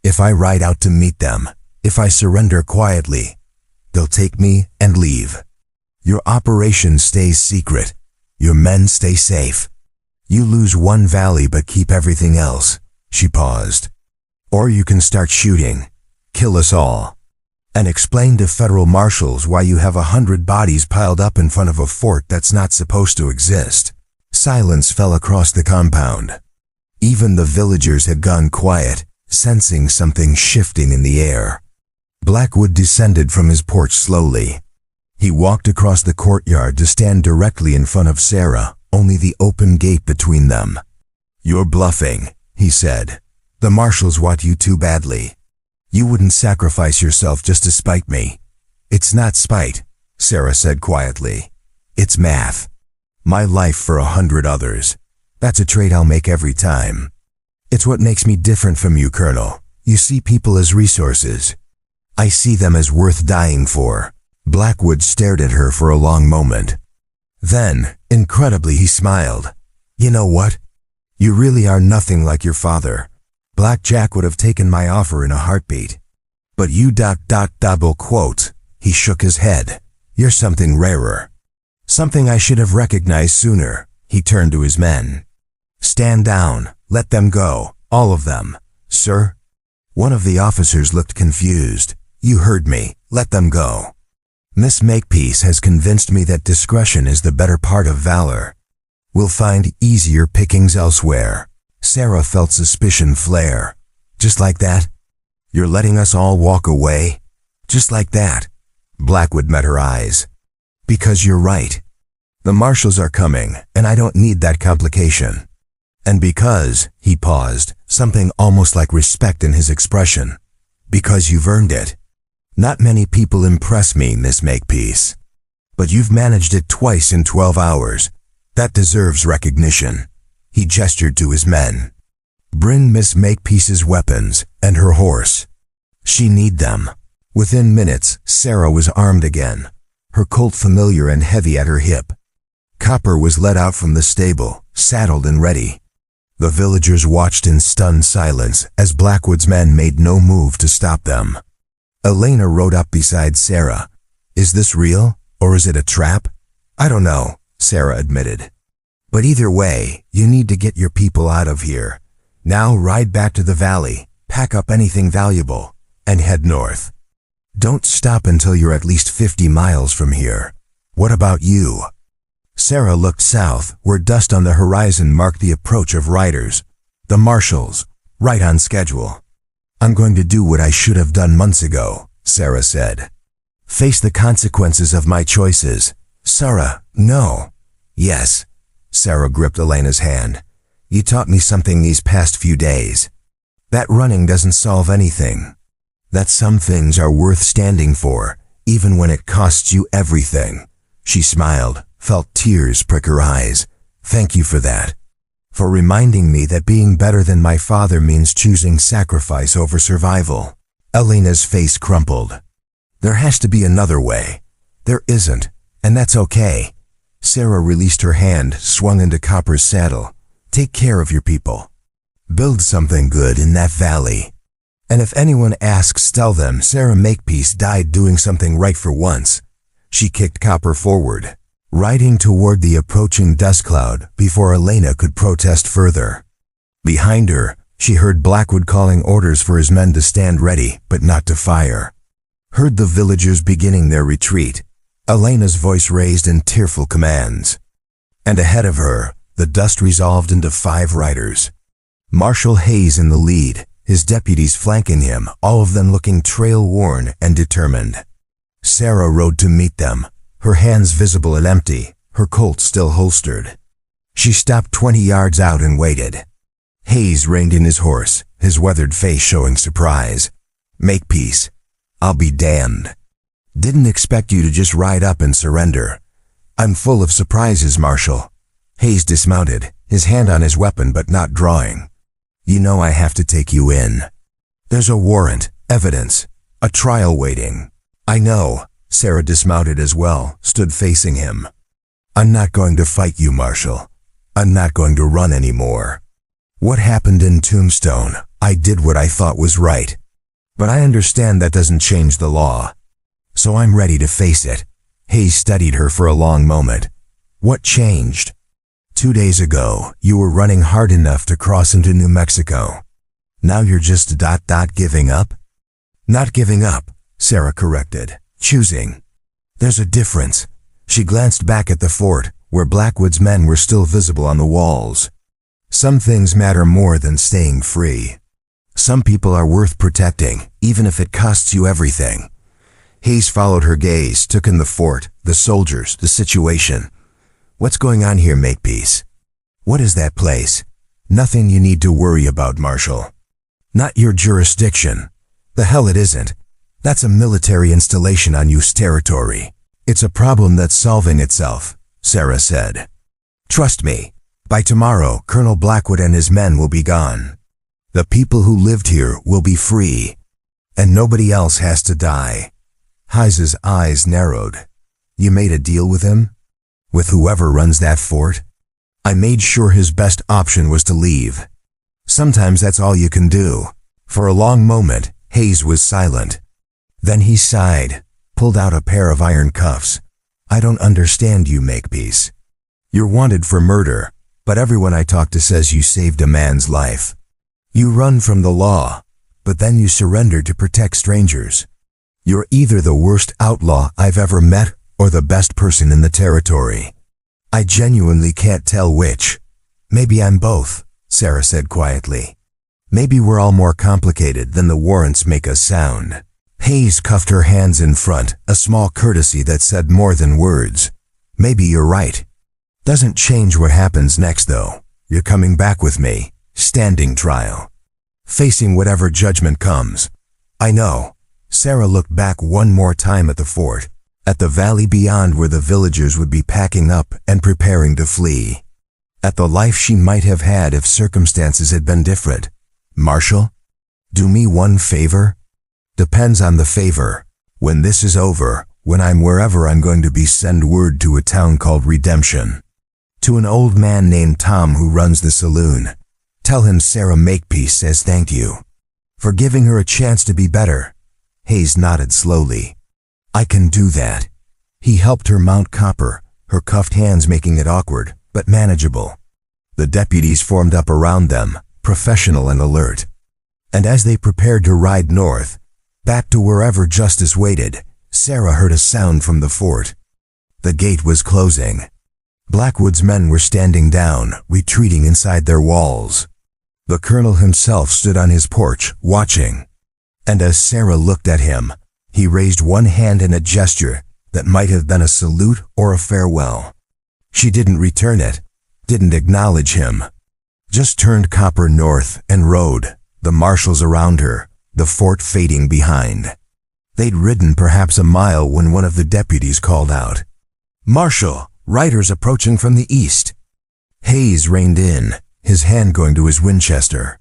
If I ride out to meet them, if I surrender quietly, they'll take me and leave. Your operation stays secret. Your men stay safe. You lose one valley but keep everything else." She paused. "Or you can start shooting, kill us all, and explain to federal marshals why you have 100 bodies piled up in front of a fort that's not supposed to exist." Silence fell across the compound. Even the villagers had gone quiet, sensing something shifting in the air. Blackwood descended from his porch slowly. He walked across the courtyard to stand directly in front of Sarah, only the open gate between them. "You're bluffing," he said. "The marshals want you too badly. You wouldn't sacrifice yourself just to spite me." "It's not spite," Sarah said quietly. "It's math. My life for 100 others. That's a trade I'll make every time. It's what makes me different from you, Colonel. You see people as resources. I see them as worth dying for. Blackwood stared at her for a long moment. Then, incredibly, he smiled. You know what? You really are nothing like your father. Black Jack would have taken my offer in a heartbeat. But you ... double quote. He shook his head. You're something rarer. Something I should have recognized sooner. He turned to his men. Stand down. Let them go. All of them. Sir? One of the officers looked confused. You heard me. Let them go. Miss Makepeace has convinced me that discretion is the better part of valor. We'll find easier pickings elsewhere. Sarah felt suspicion flare. Just like that? You're letting us all walk away? Just like that? Blackwood met her eyes. Because you're right. The marshals are coming, and I don't need that complication. And because, he paused, something almost like respect in his expression. Because you've earned it. Not many people impress me, Miss Makepeace. But you've managed it twice in 12 hours. That deserves recognition. He gestured to his men. Bring Miss Makepeace's weapons and her horse. She need them. Within minutes, Sarah was armed again, her Colt familiar and heavy at her hip. Copper was led out from the stable, saddled and ready. The villagers watched in stunned silence as Blackwood's men made no move to stop them. Elena rode up beside Sarah. Is this real, or is it a trap? I don't know, Sarah admitted. But either way, you need to get your people out of here. Now ride back to the valley, pack up anything valuable, and head north. Don't stop until you're at least 50 miles from here. What about you? Sarah looked south, where dust on the horizon marked the approach of riders. The marshals, right on schedule. I'm going to do what I should have done months ago, Sarah said. Face the consequences of my choices. Sarah, no. Yes. Sarah gripped Elena's hand. You taught me something these past few days. That running doesn't solve anything. That some things are worth standing for, even when it costs you everything. She smiled, felt tears prick her eyes. Thank you for that. For reminding me that being better than my father means choosing sacrifice over survival. Elena's face crumpled. There has to be another way. There isn't, and that's okay. Sarah released her hand, swung into Copper's saddle. Take care of your people. Build something good in that valley. And if anyone asks, tell them Sarah Makepeace died doing something right for once. She kicked Copper forward, riding toward the approaching dust cloud before Elena could protest further. Behind her, she heard Blackwood calling orders for his men to stand ready, but not to fire. Heard the villagers beginning their retreat, Elena's voice raised in tearful commands. And ahead of her, the dust resolved into 5 riders. Marshal Hayes in the lead, his deputies flanking him, all of them looking trail-worn and determined. Sarah rode to meet them, her hands visible and empty, her Colt still holstered. She stopped 20 yards out and waited. Hayes reined in his horse, his weathered face showing surprise. Makepeace. I'll be damned. Didn't expect you to just ride up and surrender. I'm full of surprises, Marshal. Hayes dismounted, his hand on his weapon but not drawing. You know I have to take you in. There's a warrant, evidence, a trial waiting. I know. Sarah dismounted as well, stood facing him. I'm not going to fight you, Marshal. I'm not going to run anymore. What happened in Tombstone, I did what I thought was right. But I understand that doesn't change the law. So I'm ready to face it. Hayes studied her for a long moment. What changed? 2 days ago, you were running hard enough to cross into New Mexico. Now you're just ... giving up? Not giving up, Sarah corrected. Choosing. There's a difference. She glanced back at the fort, where Blackwood's men were still visible on the walls. Some things matter more than staying free. Some people are worth protecting, even if it costs you everything. Hayes followed her gaze, took in the fort, the soldiers, the situation. What's going on here, Makepeace? What is that place? Nothing you need to worry about, Marshal. Not your jurisdiction. The hell it isn't. That's a military installation on U.S. territory. It's a problem that's solving itself, Sarah said. Trust me, by tomorrow, Colonel Blackwood and his men will be gone. The people who lived here will be free, and nobody else has to die. Hayes's eyes narrowed. You made a deal with him? With whoever runs that fort? I made sure his best option was to leave. Sometimes that's all you can do. For a long moment, Hayes was silent. Then he sighed, pulled out a pair of iron cuffs. I don't understand you, Makepeace. You're wanted for murder, but everyone I talk to says you saved a man's life. You run from the law, but then you surrender to protect strangers. You're either the worst outlaw I've ever met or the best person in the territory. I genuinely can't tell which. Maybe I'm both, Sarah said quietly. Maybe we're all more complicated than the warrants make us sound. Hayes cuffed her hands in front, a small courtesy that said more than words. Maybe you're right. Doesn't change what happens next, though. You're coming back with me. Standing trial. Facing whatever judgment comes. I know. Sarah looked back one more time at the fort, at the valley beyond where the villagers would be packing up and preparing to flee. At the life she might have had if circumstances had been different. Marshal? Do me one favor? Depends on the favor. When this is over, when I'm wherever I'm going to be, send word to a town called Redemption. To an old man named Tom who runs the saloon. Tell him Sarah Makepeace says thank you for giving her a chance to be better. Hayes nodded slowly. I can do that. He helped her mount Copper, her cuffed hands making it awkward, but manageable. The deputies formed up around them, professional and alert. And as they prepared to ride north, back to wherever justice waited, Sarah heard a sound from the fort. The gate was closing. Blackwood's men were standing down, retreating inside their walls. The colonel himself stood on his porch, watching. And as Sarah looked at him, he raised one hand in a gesture that might have been a salute or a farewell. She didn't return it, didn't acknowledge him. Just turned Copper north and rode, the marshals around her, the fort fading behind. They'd ridden perhaps a mile when one of the deputies called out, "Marshal, riders approaching from the east." Hayes reined in, his hand going to his Winchester.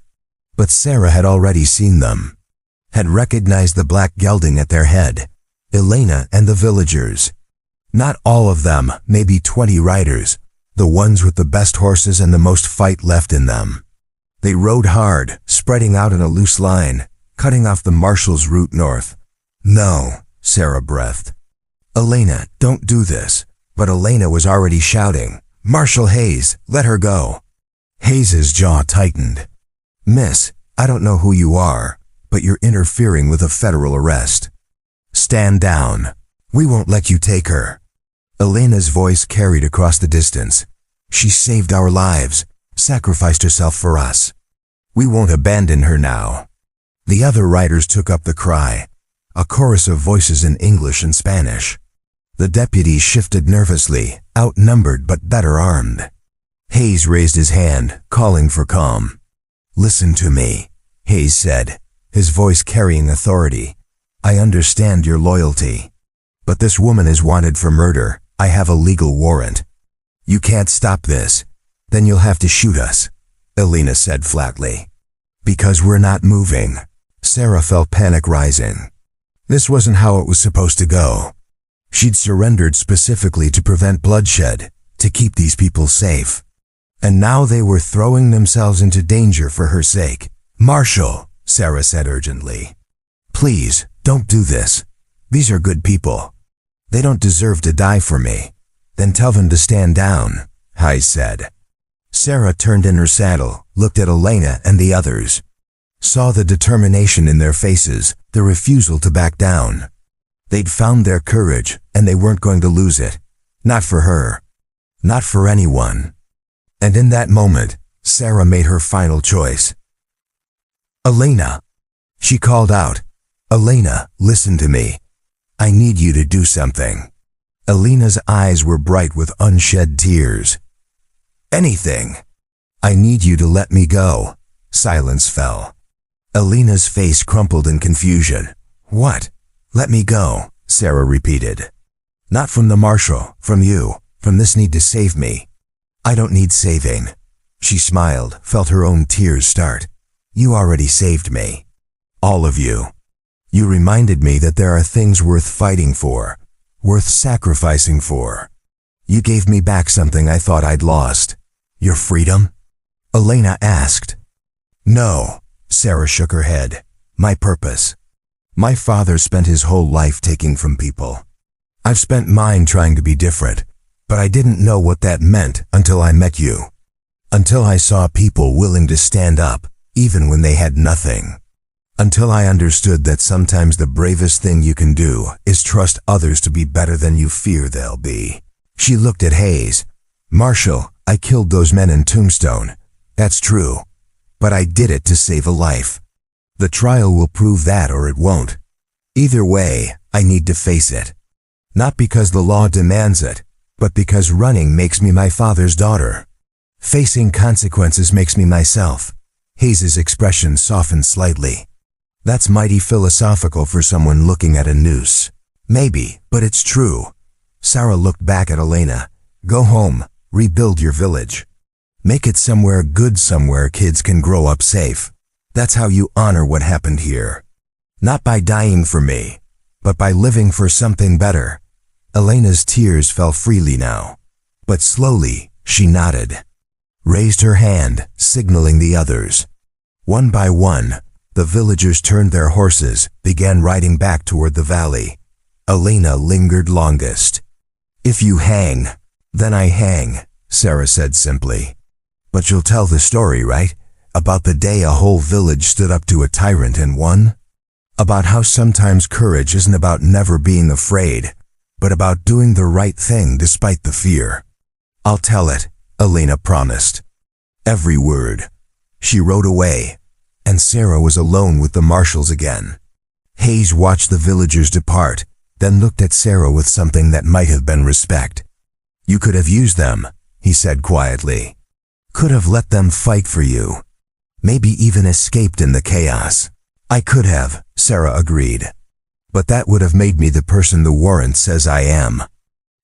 But Sarah had already seen them, had recognized the black gelding at their head, Elena and the villagers. Not all of them, maybe 20 riders, the ones with the best horses and the most fight left in them. They rode hard, spreading out in a loose line, cutting off the marshal's route north. No, Sarah breathed. Elena, don't do this. But Elena was already shouting, Marshal Hayes, let her go. Hayes's jaw tightened. Miss, I don't know who you are, but you're interfering with a federal arrest. Stand down. We won't let you take her. Elena's voice carried across the distance. She saved our lives, sacrificed herself for us. We won't abandon her now. The other riders took up the cry, a chorus of voices in English and Spanish. The deputies shifted nervously, outnumbered but better armed. Hayes raised his hand, calling for calm. Listen to me, Hayes said, his voice carrying authority. I understand your loyalty. But this woman is wanted for murder. I have a legal warrant. You can't stop this. Then you'll have to shoot us, Elena said flatly. Because we're not moving. Sarah felt panic rising. This wasn't how it was supposed to go. She'd surrendered specifically to prevent bloodshed, to keep these people safe. And now they were throwing themselves into danger for her sake. Marshal, Sarah said urgently. Please, don't do this. These are good people. They don't deserve to die for me. Then tell them to stand down, Hayes said. Sarah turned in her saddle, looked at Elena and the others. Saw the determination in their faces, the refusal to back down. They'd found their courage, and they weren't going to lose it. Not for her. Not for anyone. And in that moment, Sarah made her final choice. Elena. She called out. Elena, listen to me. I need you to do something. Elena's eyes were bright with unshed tears. Anything. I need you to let me go. Silence fell. Elena's face crumpled in confusion. What? Let me go, Sarah repeated. Not from the marshal, from you, from this need to save me. I don't need saving. She smiled, felt her own tears start. You already saved me. All of you. You reminded me that there are things worth fighting for, worth sacrificing for. You gave me back something I thought I'd lost. Your freedom? Elena asked. No, Sarah shook her head. My purpose. My father spent his whole life taking from people. I've spent mine trying to be different, but I didn't know what that meant until I met you. Until I saw people willing to stand up, even when they had nothing. Until I understood that sometimes the bravest thing you can do is trust others to be better than you fear they'll be. She looked at Hayes. Marshall, I killed those men in Tombstone. That's true. But I did it to save a life. The trial will prove that or it won't. Either way, I need to face it. Not because the law demands it, but because running makes me my father's daughter. Facing consequences makes me myself. Hayes's expression softened slightly. That's mighty philosophical for someone looking at a noose. Maybe, but it's true. Sarah looked back at Elena. Go home, rebuild your village. Make it somewhere good, somewhere kids can grow up safe. That's how you honor what happened here. Not by dying for me, but by living for something better. Elena's tears fell freely now. But slowly, she nodded. Raised her hand, signaling the others. One by one, the villagers turned their horses, began riding back toward the valley. Elena lingered longest. If you hang, then I hang, Sarah said simply. But you'll tell the story, right? About the day a whole village stood up to a tyrant and won? About how sometimes courage isn't about never being afraid, but about doing the right thing despite the fear. I'll tell it, Elena promised. Every word. She rode away, and Sarah was alone with the marshals again. Hayes watched the villagers depart, then looked at Sarah with something that might have been respect. You could have used them, he said quietly. Could have let them fight for you. Maybe even escaped in the chaos. I could have, Sarah agreed. But that would have made me the person the warrant says I am.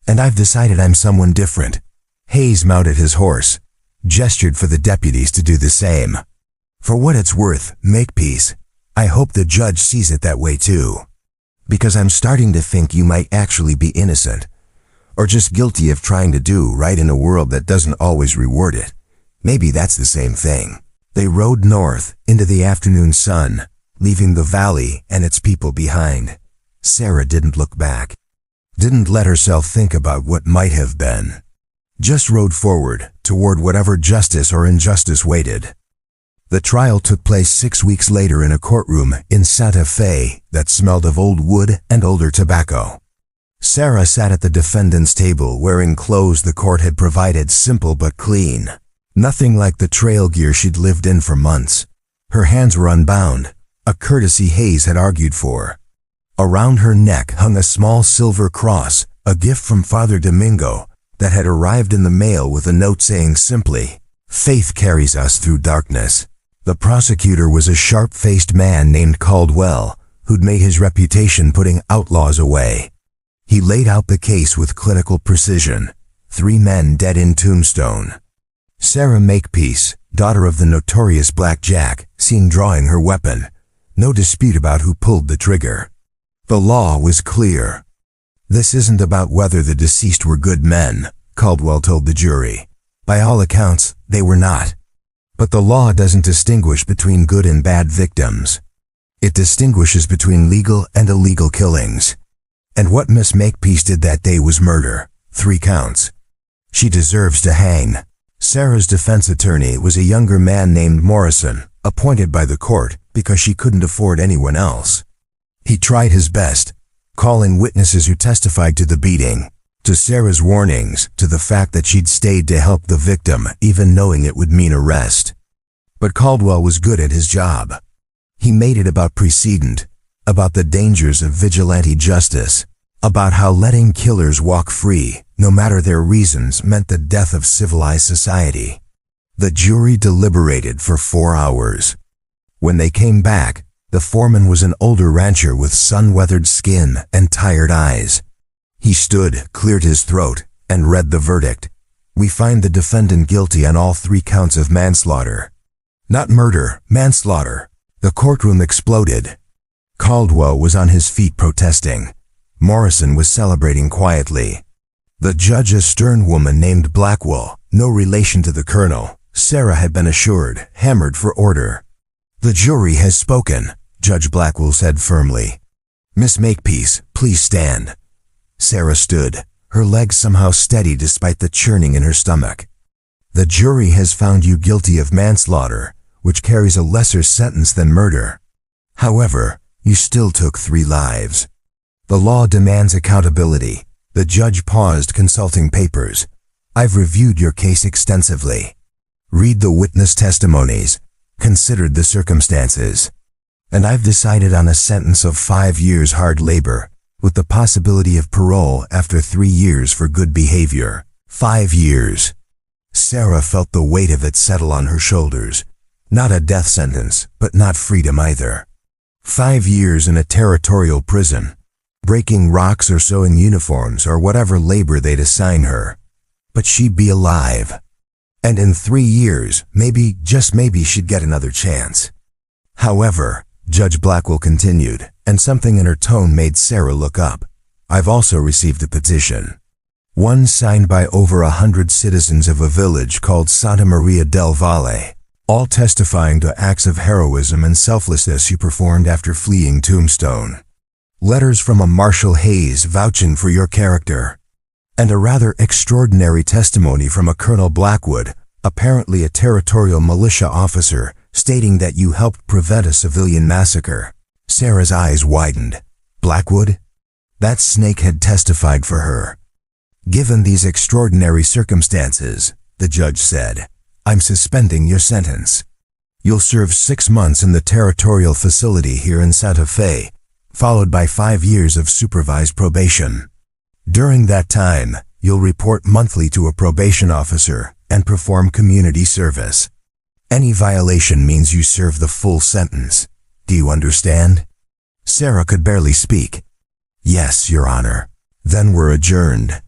And I've decided I'm someone different. Hayes mounted his horse, gestured for the deputies to do the same. For what it's worth, Makepeace, I hope the judge sees it that way too. Because I'm starting to think you might actually be innocent, or just guilty of trying to do right in a world that doesn't always reward it. Maybe that's the same thing. They rode north into the afternoon sun, leaving the valley and its people behind. Sarah didn't look back. Didn't let herself think about what might have been. Just rode forward toward whatever justice or injustice waited. The trial took place 6 weeks later in a courtroom in Santa Fe that smelled of old wood and older tobacco. Sarah sat at the defendant's table wearing clothes the court had provided, simple but clean. Nothing like the trail gear she'd lived in for months. Her hands were unbound, a courtesy Hayes had argued for. Around her neck hung a small silver cross, a gift from Father Domingo, that had arrived in the mail with a note saying simply, "Faith carries us through darkness." The prosecutor was a sharp-faced man named Caldwell, who'd made his reputation putting outlaws away. He laid out the case with clinical precision. 3 men dead in Tombstone. Sarah Makepeace, daughter of the notorious Black Jack, seen drawing her weapon. No dispute about who pulled the trigger. The law was clear. This isn't about whether the deceased were good men, Caldwell told the jury. By all accounts, they were not. But the law doesn't distinguish between good and bad victims. It distinguishes between legal and illegal killings. And what Miss Makepeace did that day was murder. 3 counts. She deserves to hang. Sarah's defense attorney was a younger man named Morrison, appointed by the court because she couldn't afford anyone else. He tried his best, calling witnesses who testified to the beating, to Sarah's warnings, to the fact that she'd stayed to help the victim, even knowing it would mean arrest. But Caldwell was good at his job. He made it about precedent, about the dangers of vigilante justice, about how letting killers walk free, no matter their reasons, meant the death of civilized society. The jury deliberated for 4 hours. When they came back, the foreman was an older rancher with sun-weathered skin and tired eyes. He stood, cleared his throat, and read the verdict. "We find the defendant guilty on all 3 counts of manslaughter." Not murder, manslaughter. The courtroom exploded. Caldwell was on his feet protesting. Morrison was celebrating quietly. The judge, a stern woman named Blackwell, no relation to the colonel, Sarah had been assured, hammered for order. "The jury has spoken," Judge Blackwell said firmly. "Miss Makepeace, please stand." Sarah stood, her legs somehow steady despite the churning in her stomach. "The jury has found you guilty of manslaughter, which carries a lesser sentence than murder. However, you still took 3 lives. The law demands accountability." The judge paused, consulting papers. "I've reviewed your case extensively. Read the witness testimonies, considered the circumstances, and I've decided on a sentence of 5 years hard labor, with the possibility of parole after 3 years for good behavior. 5 years. Sarah felt the weight of it settle on her shoulders. Not a death sentence, but not freedom either. 5 years in a territorial prison, breaking rocks or sewing uniforms or whatever labor they'd assign her. But she'd be alive. And in 3 years, maybe, just maybe, she'd get another chance. However, Judge Blackwell continued, and something in her tone made Sarah look up. "I've also received a petition. One signed by over 100 citizens of a village called Santa Maria del Valle, all testifying to acts of heroism and selflessness you performed after fleeing Tombstone. Letters from a Marshal Hayes vouching for your character. And a rather extraordinary testimony from a Colonel Blackwood, apparently a territorial militia officer, stating that you helped prevent a civilian massacre." Sarah's eyes widened. Blackwood? That snake had testified for her. "Given these extraordinary circumstances," the judge said, "I'm suspending your sentence. You'll serve 6 months in the territorial facility here in Santa Fe, followed by 5 years of supervised probation. During that time, you'll report monthly to a probation officer and perform community service. Any violation means you serve the full sentence. Do you understand?" Sarah could barely speak. "Yes, Your Honor." "Then we're adjourned.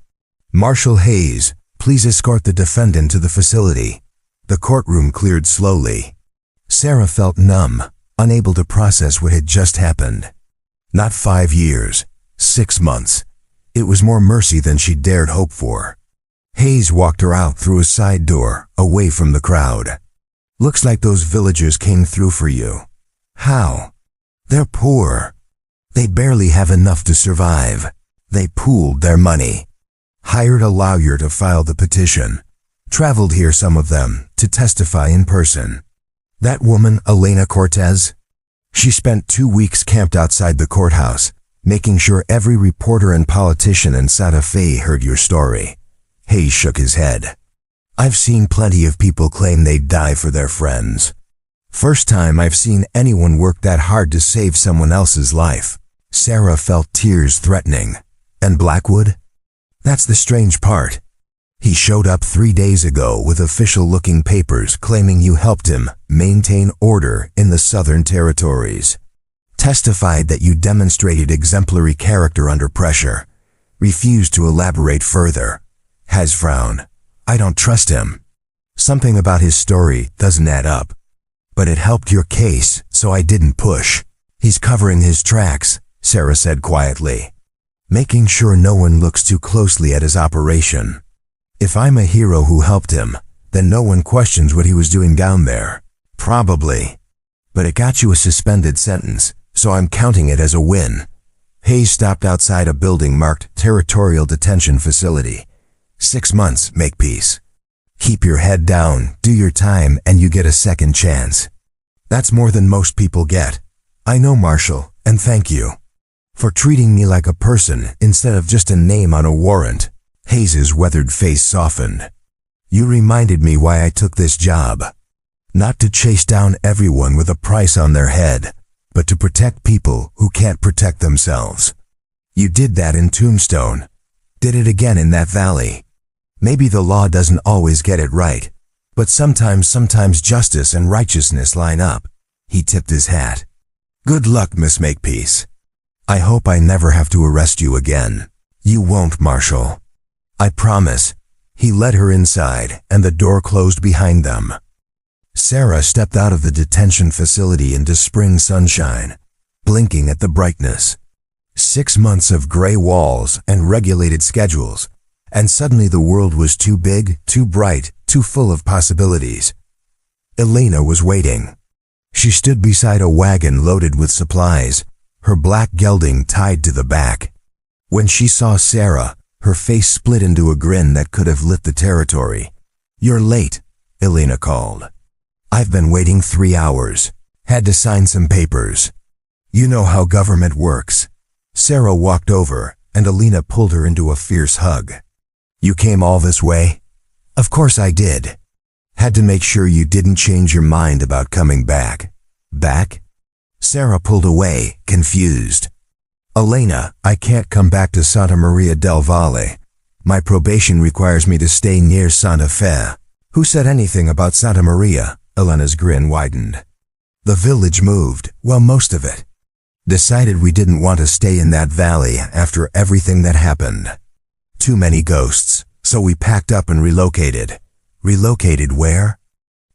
Marshal Hayes, please escort the defendant to the facility." The courtroom cleared slowly. Sarah felt numb, unable to process what had just happened. Not 5 years, 6 months. It was more mercy than she dared hope for. Hayes walked her out through a side door, away from the crowd. "Looks like those villagers came through for you." "How?" "They're poor. They barely have enough to survive. They pooled their money. Hired a lawyer to file the petition. Traveled here, some of them, to testify in person. That woman, Elena Cortez? She spent 2 weeks camped outside the courthouse, making sure every reporter and politician in Santa Fe heard your story." Hayes shook his head. "I've seen plenty of people claim they'd die for their friends. First time I've seen anyone work that hard to save someone else's life." Sarah felt tears threatening. "And Blackwood? That's the strange part. He showed up 3 days ago with official-looking papers claiming you helped him maintain order in the Southern Territories. Testified that you demonstrated exemplary character under pressure. Refused to elaborate further. Has frowned. I don't trust him. Something about his story doesn't add up. But it helped your case, so I didn't push. He's covering his tracks," Sarah said quietly. "Making sure no one looks too closely at his operation. If I'm a hero who helped him, then no one questions what he was doing down there. Probably. But it got you a suspended sentence, so I'm counting it as a win." Hayes stopped outside a building marked Territorial Detention Facility. 6 months, Makepeace. Keep your head down, do your time, and you get a second chance. That's more than most people get. I know, Marshal, and thank you for treating me like a person instead of just a name on a warrant." Hayes's weathered face softened. "You reminded me why I took this job. Not to chase down everyone with a price on their head, but to protect people who can't protect themselves. You did that in Tombstone. Did it again in that valley. Maybe the law doesn't always get it right, but sometimes justice and righteousness line up." He tipped his hat. "Good luck, Miss Makepeace. I hope I never have to arrest you again." "You won't, Marshal. I promise." He led her inside, and the door closed behind them. Sarah stepped out of the detention facility into spring sunshine, blinking at the brightness. 6 months of gray walls and regulated schedules, and suddenly the world was too big, too bright, too full of possibilities. Elena was waiting. She stood beside a wagon loaded with supplies, her black gelding tied to the back. When she saw Sarah, her face split into a grin that could have lit the territory. "You're late," Elena called. "I've been waiting 3 hours. Had to sign some papers. You know how government works." Sarah walked over, and Elena pulled her into a fierce hug. "You came all this way?" "Of course I did. Had to make sure you didn't change your mind about coming back." "Back?" Sarah pulled away, confused. "Elena, I can't come back to Santa Maria del Valle. My probation requires me to stay near Santa Fe." "Who said anything about Santa Maria?" Elena's grin widened. "The village moved, well, most of it. Decided we didn't want to stay in that valley after everything that happened. Too many ghosts, so we packed up and relocated." "Relocated where?"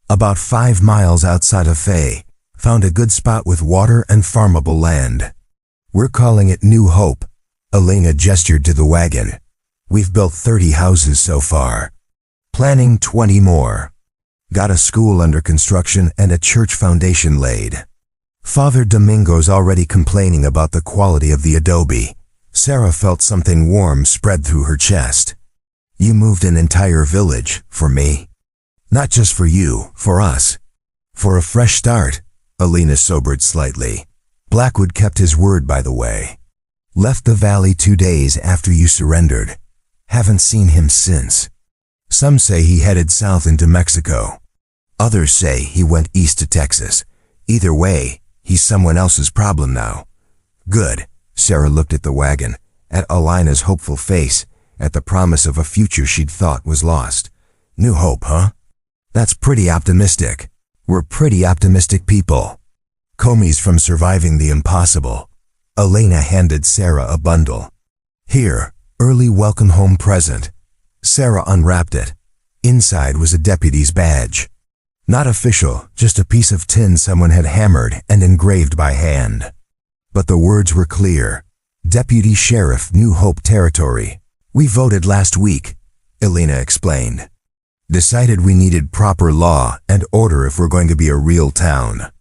"About 5 miles outside of Fe. Found a good spot with water and farmable land. We're calling it New Hope." Elena gestured to the wagon. "We've built 30 houses so far. Planning 20 more. Got a school under construction and a church foundation laid. Father Domingo's already complaining about the quality of the adobe." Sarah felt something warm spread through her chest. "You moved an entire village, for me. Not just for you, for us. For a fresh start." Elena sobered slightly. "Blackwood kept his word, by the way. Left the valley 2 days after you surrendered. Haven't seen him since. Some say he headed south into Mexico. Others say he went east to Texas. Either way, he's someone else's problem now." "Good." Sarah looked at the wagon, at Elena's hopeful face, at the promise of a future she'd thought was lost. "New hope, huh? That's pretty optimistic. We're pretty optimistic people. Comey's from surviving the impossible." Elena handed Sarah a bundle. "Here, early welcome home present." Sarah unwrapped it. Inside was a deputy's badge. Not official, just a piece of tin someone had hammered and engraved by hand. But the words were clear. "Deputy Sheriff, New Hope Territory. We voted last week," Elena explained. "Decided we needed proper law and order if we're going to be a real town.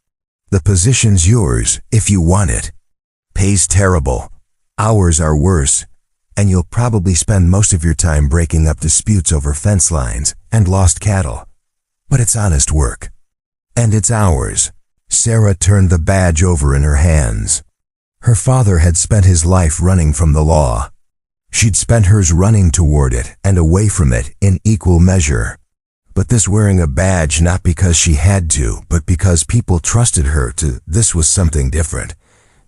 The position's yours if you want it. Pays terrible. Hours are worse. And you'll probably spend most of your time breaking up disputes over fence lines and lost cattle. But it's honest work. And it's ours." Sarah turned the badge over in her hands. Her father had spent his life running from the law. She'd spent hers running toward it and away from it in equal measure. But this wearing a badge not because she had to, but because people trusted her to, this was something different.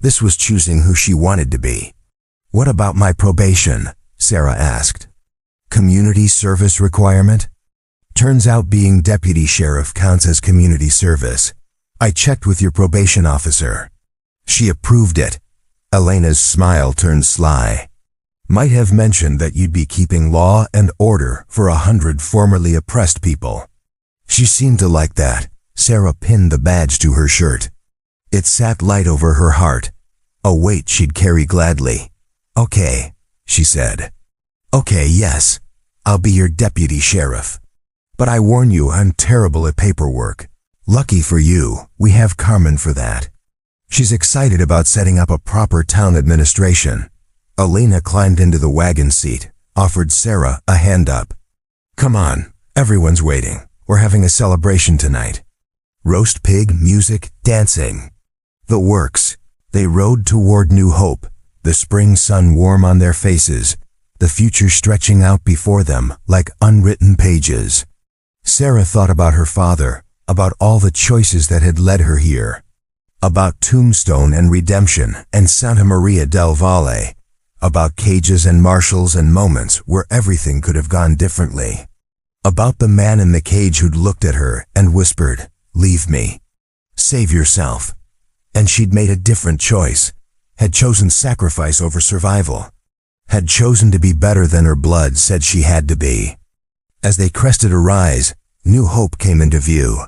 This was choosing who she wanted to be. "What about my probation?" Sarah asked. "Community service requirement?" "Turns out being deputy sheriff counts as community service. I checked with your probation officer. She approved it." Elena's smile turned sly. "Might have mentioned that you'd be keeping law and order for 100 formerly oppressed people." She seemed to like that. Sarah pinned the badge to her shirt. It sat light over her heart, a weight she'd carry gladly. "Okay," she said. "Okay, yes, I'll be your deputy sheriff. But I warn you, I'm terrible at paperwork. Lucky for you, we have Carmen for that. She's excited about setting up a proper town administration." Elena climbed into the wagon seat, offered Sarah a hand up. "Come on, everyone's waiting. We're having a celebration tonight. Roast pig, music, dancing. The works." They rode toward New Hope, the spring sun warm on their faces, the future stretching out before them like unwritten pages. Sarah thought about her father, about all the choices that had led her here, about Tombstone and Redemption and Santa Maria del Valle, about cages and marshals and moments where everything could have gone differently, about the man in the cage who'd looked at her and whispered, "Leave me. Save yourself." And she'd made a different choice, had chosen sacrifice over survival, had chosen to be better than her blood said she had to be. As they crested a rise, New Hope came into view.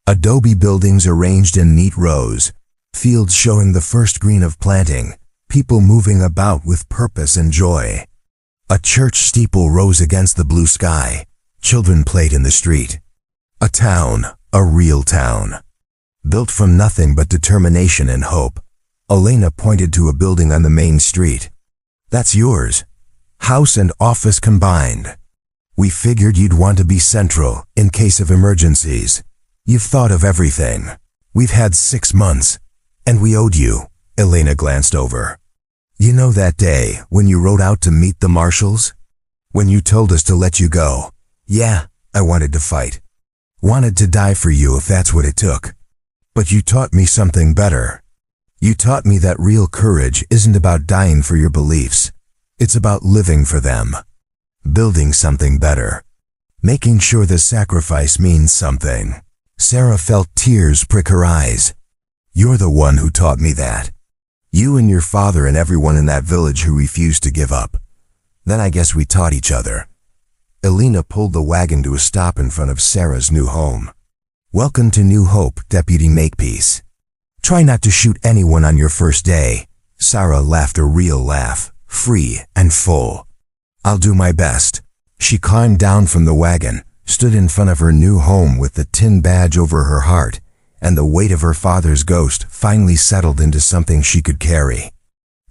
Adobe buildings arranged in neat rows, fields showing the first green of planting, people moving about with purpose and joy. A church steeple rose against the blue sky. Children played in the street. A town, a real town. Built from nothing but determination and hope. Elena pointed to a building on the main street. That's yours. House and office combined. We figured you'd want to be central in case of emergencies. You've thought of everything. We've had 6 months, and we owed you. Elena glanced over. You know that day when you rode out to meet the marshals? When you told us to let you go? Yeah, I wanted to fight. Wanted to die for you if that's what it took. But you taught me something better. You taught me that real courage isn't about dying for your beliefs. It's about living for them. Building something better. Making sure the sacrifice means something. Sarah felt tears prick her eyes. You're the one who taught me that. You and your father and everyone in that village who refused to give up. Then I guess we taught each other. Elena pulled the wagon to a stop in front of Sarah's new home. Welcome to New Hope, Deputy Makepeace. Try not to shoot anyone on your first day. Sarah laughed a real laugh, free and full. I'll do my best. She climbed down from the wagon, stood in front of her new home with the tin badge over her heart, and the weight of her father's ghost finally settled into something she could carry.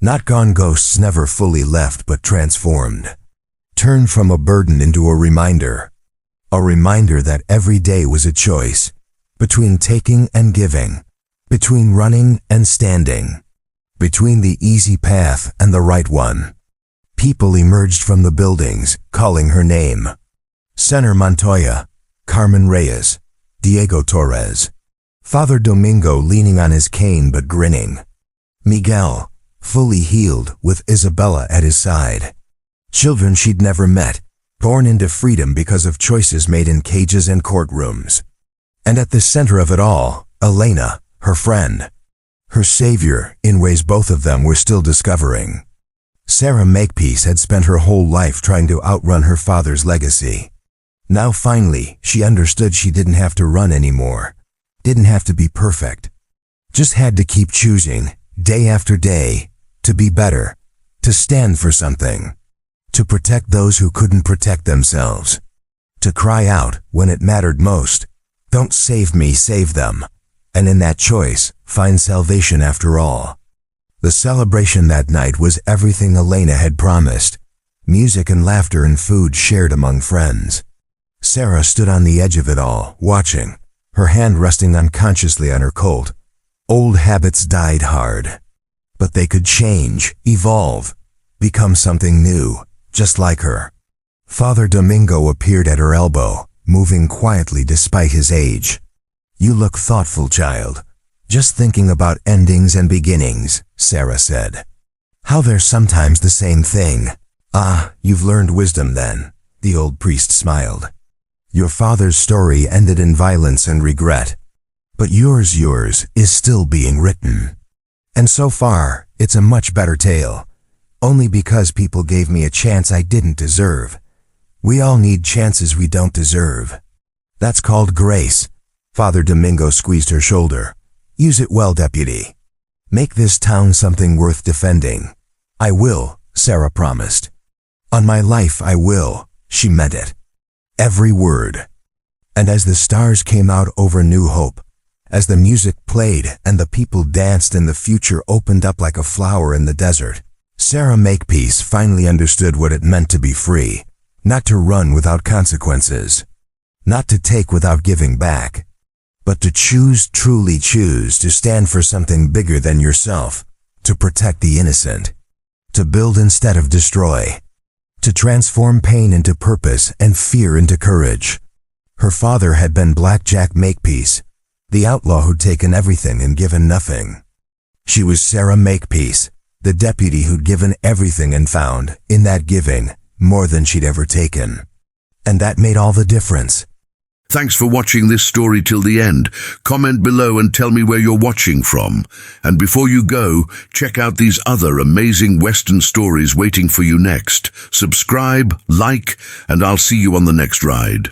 Not gone ghosts never fully left but transformed. Turned from a burden into a reminder. A reminder that every day was a choice, between taking and giving, between running and standing, between the easy path and the right one. People emerged from the buildings, calling her name. Senator Montoya, Carmen Reyes, Diego Torres, Father Domingo leaning on his cane but grinning, Miguel, fully healed with Isabella at his side. Children she'd never met, born into freedom because of choices made in cages and courtrooms. And at the center of it all, Elena, her friend. Her savior, in ways both of them were still discovering. Sarah Makepeace had spent her whole life trying to outrun her father's legacy. Now finally, she understood she didn't have to run anymore. Didn't have to be perfect. Just had to keep choosing, day after day, to be better, to stand for something, to protect those who couldn't protect themselves, to cry out when it mattered most, don't save me, save them, and in that choice, find salvation after all. The celebration that night was everything Elena had promised, music and laughter and food shared among friends. Sarah stood on the edge of it all, watching, her hand resting unconsciously on her Colt. Old habits died hard. But they could change, evolve, become something new, just like her. Father Domingo appeared at her elbow, moving quietly despite his age. You look thoughtful, child. Just thinking about endings and beginnings, Sarah said. How they're sometimes the same thing. Ah, you've learned wisdom then, the old priest smiled. Your father's story ended in violence and regret, but yours is still being written. And so far, it's a much better tale, only because people gave me a chance I didn't deserve. We all need chances we don't deserve. That's called grace. Father Domingo squeezed her shoulder. Use it well, deputy. Make this town something worth defending. I will, Sarah promised. On my life I will, she meant it. Every word. And as the stars came out over New Hope, as the music played and the people danced and the future opened up like a flower in the desert, Sarah Makepeace finally understood what it meant to be free, not to run without consequences, not to take without giving back, but to choose, truly choose, to stand for something bigger than yourself, to protect the innocent, to build instead of destroy, to transform pain into purpose and fear into courage. Her father had been Blackjack Makepeace, the outlaw who'd taken everything and given nothing. She was Sarah Makepeace, the deputy who'd given everything and found, in that giving, more than she'd ever taken. And that made all the difference. Thanks for watching this story till the end. Comment below and tell me where you're watching from. And before you go, check out these other amazing Western stories waiting for you next. Subscribe, like, and I'll see you on the next ride.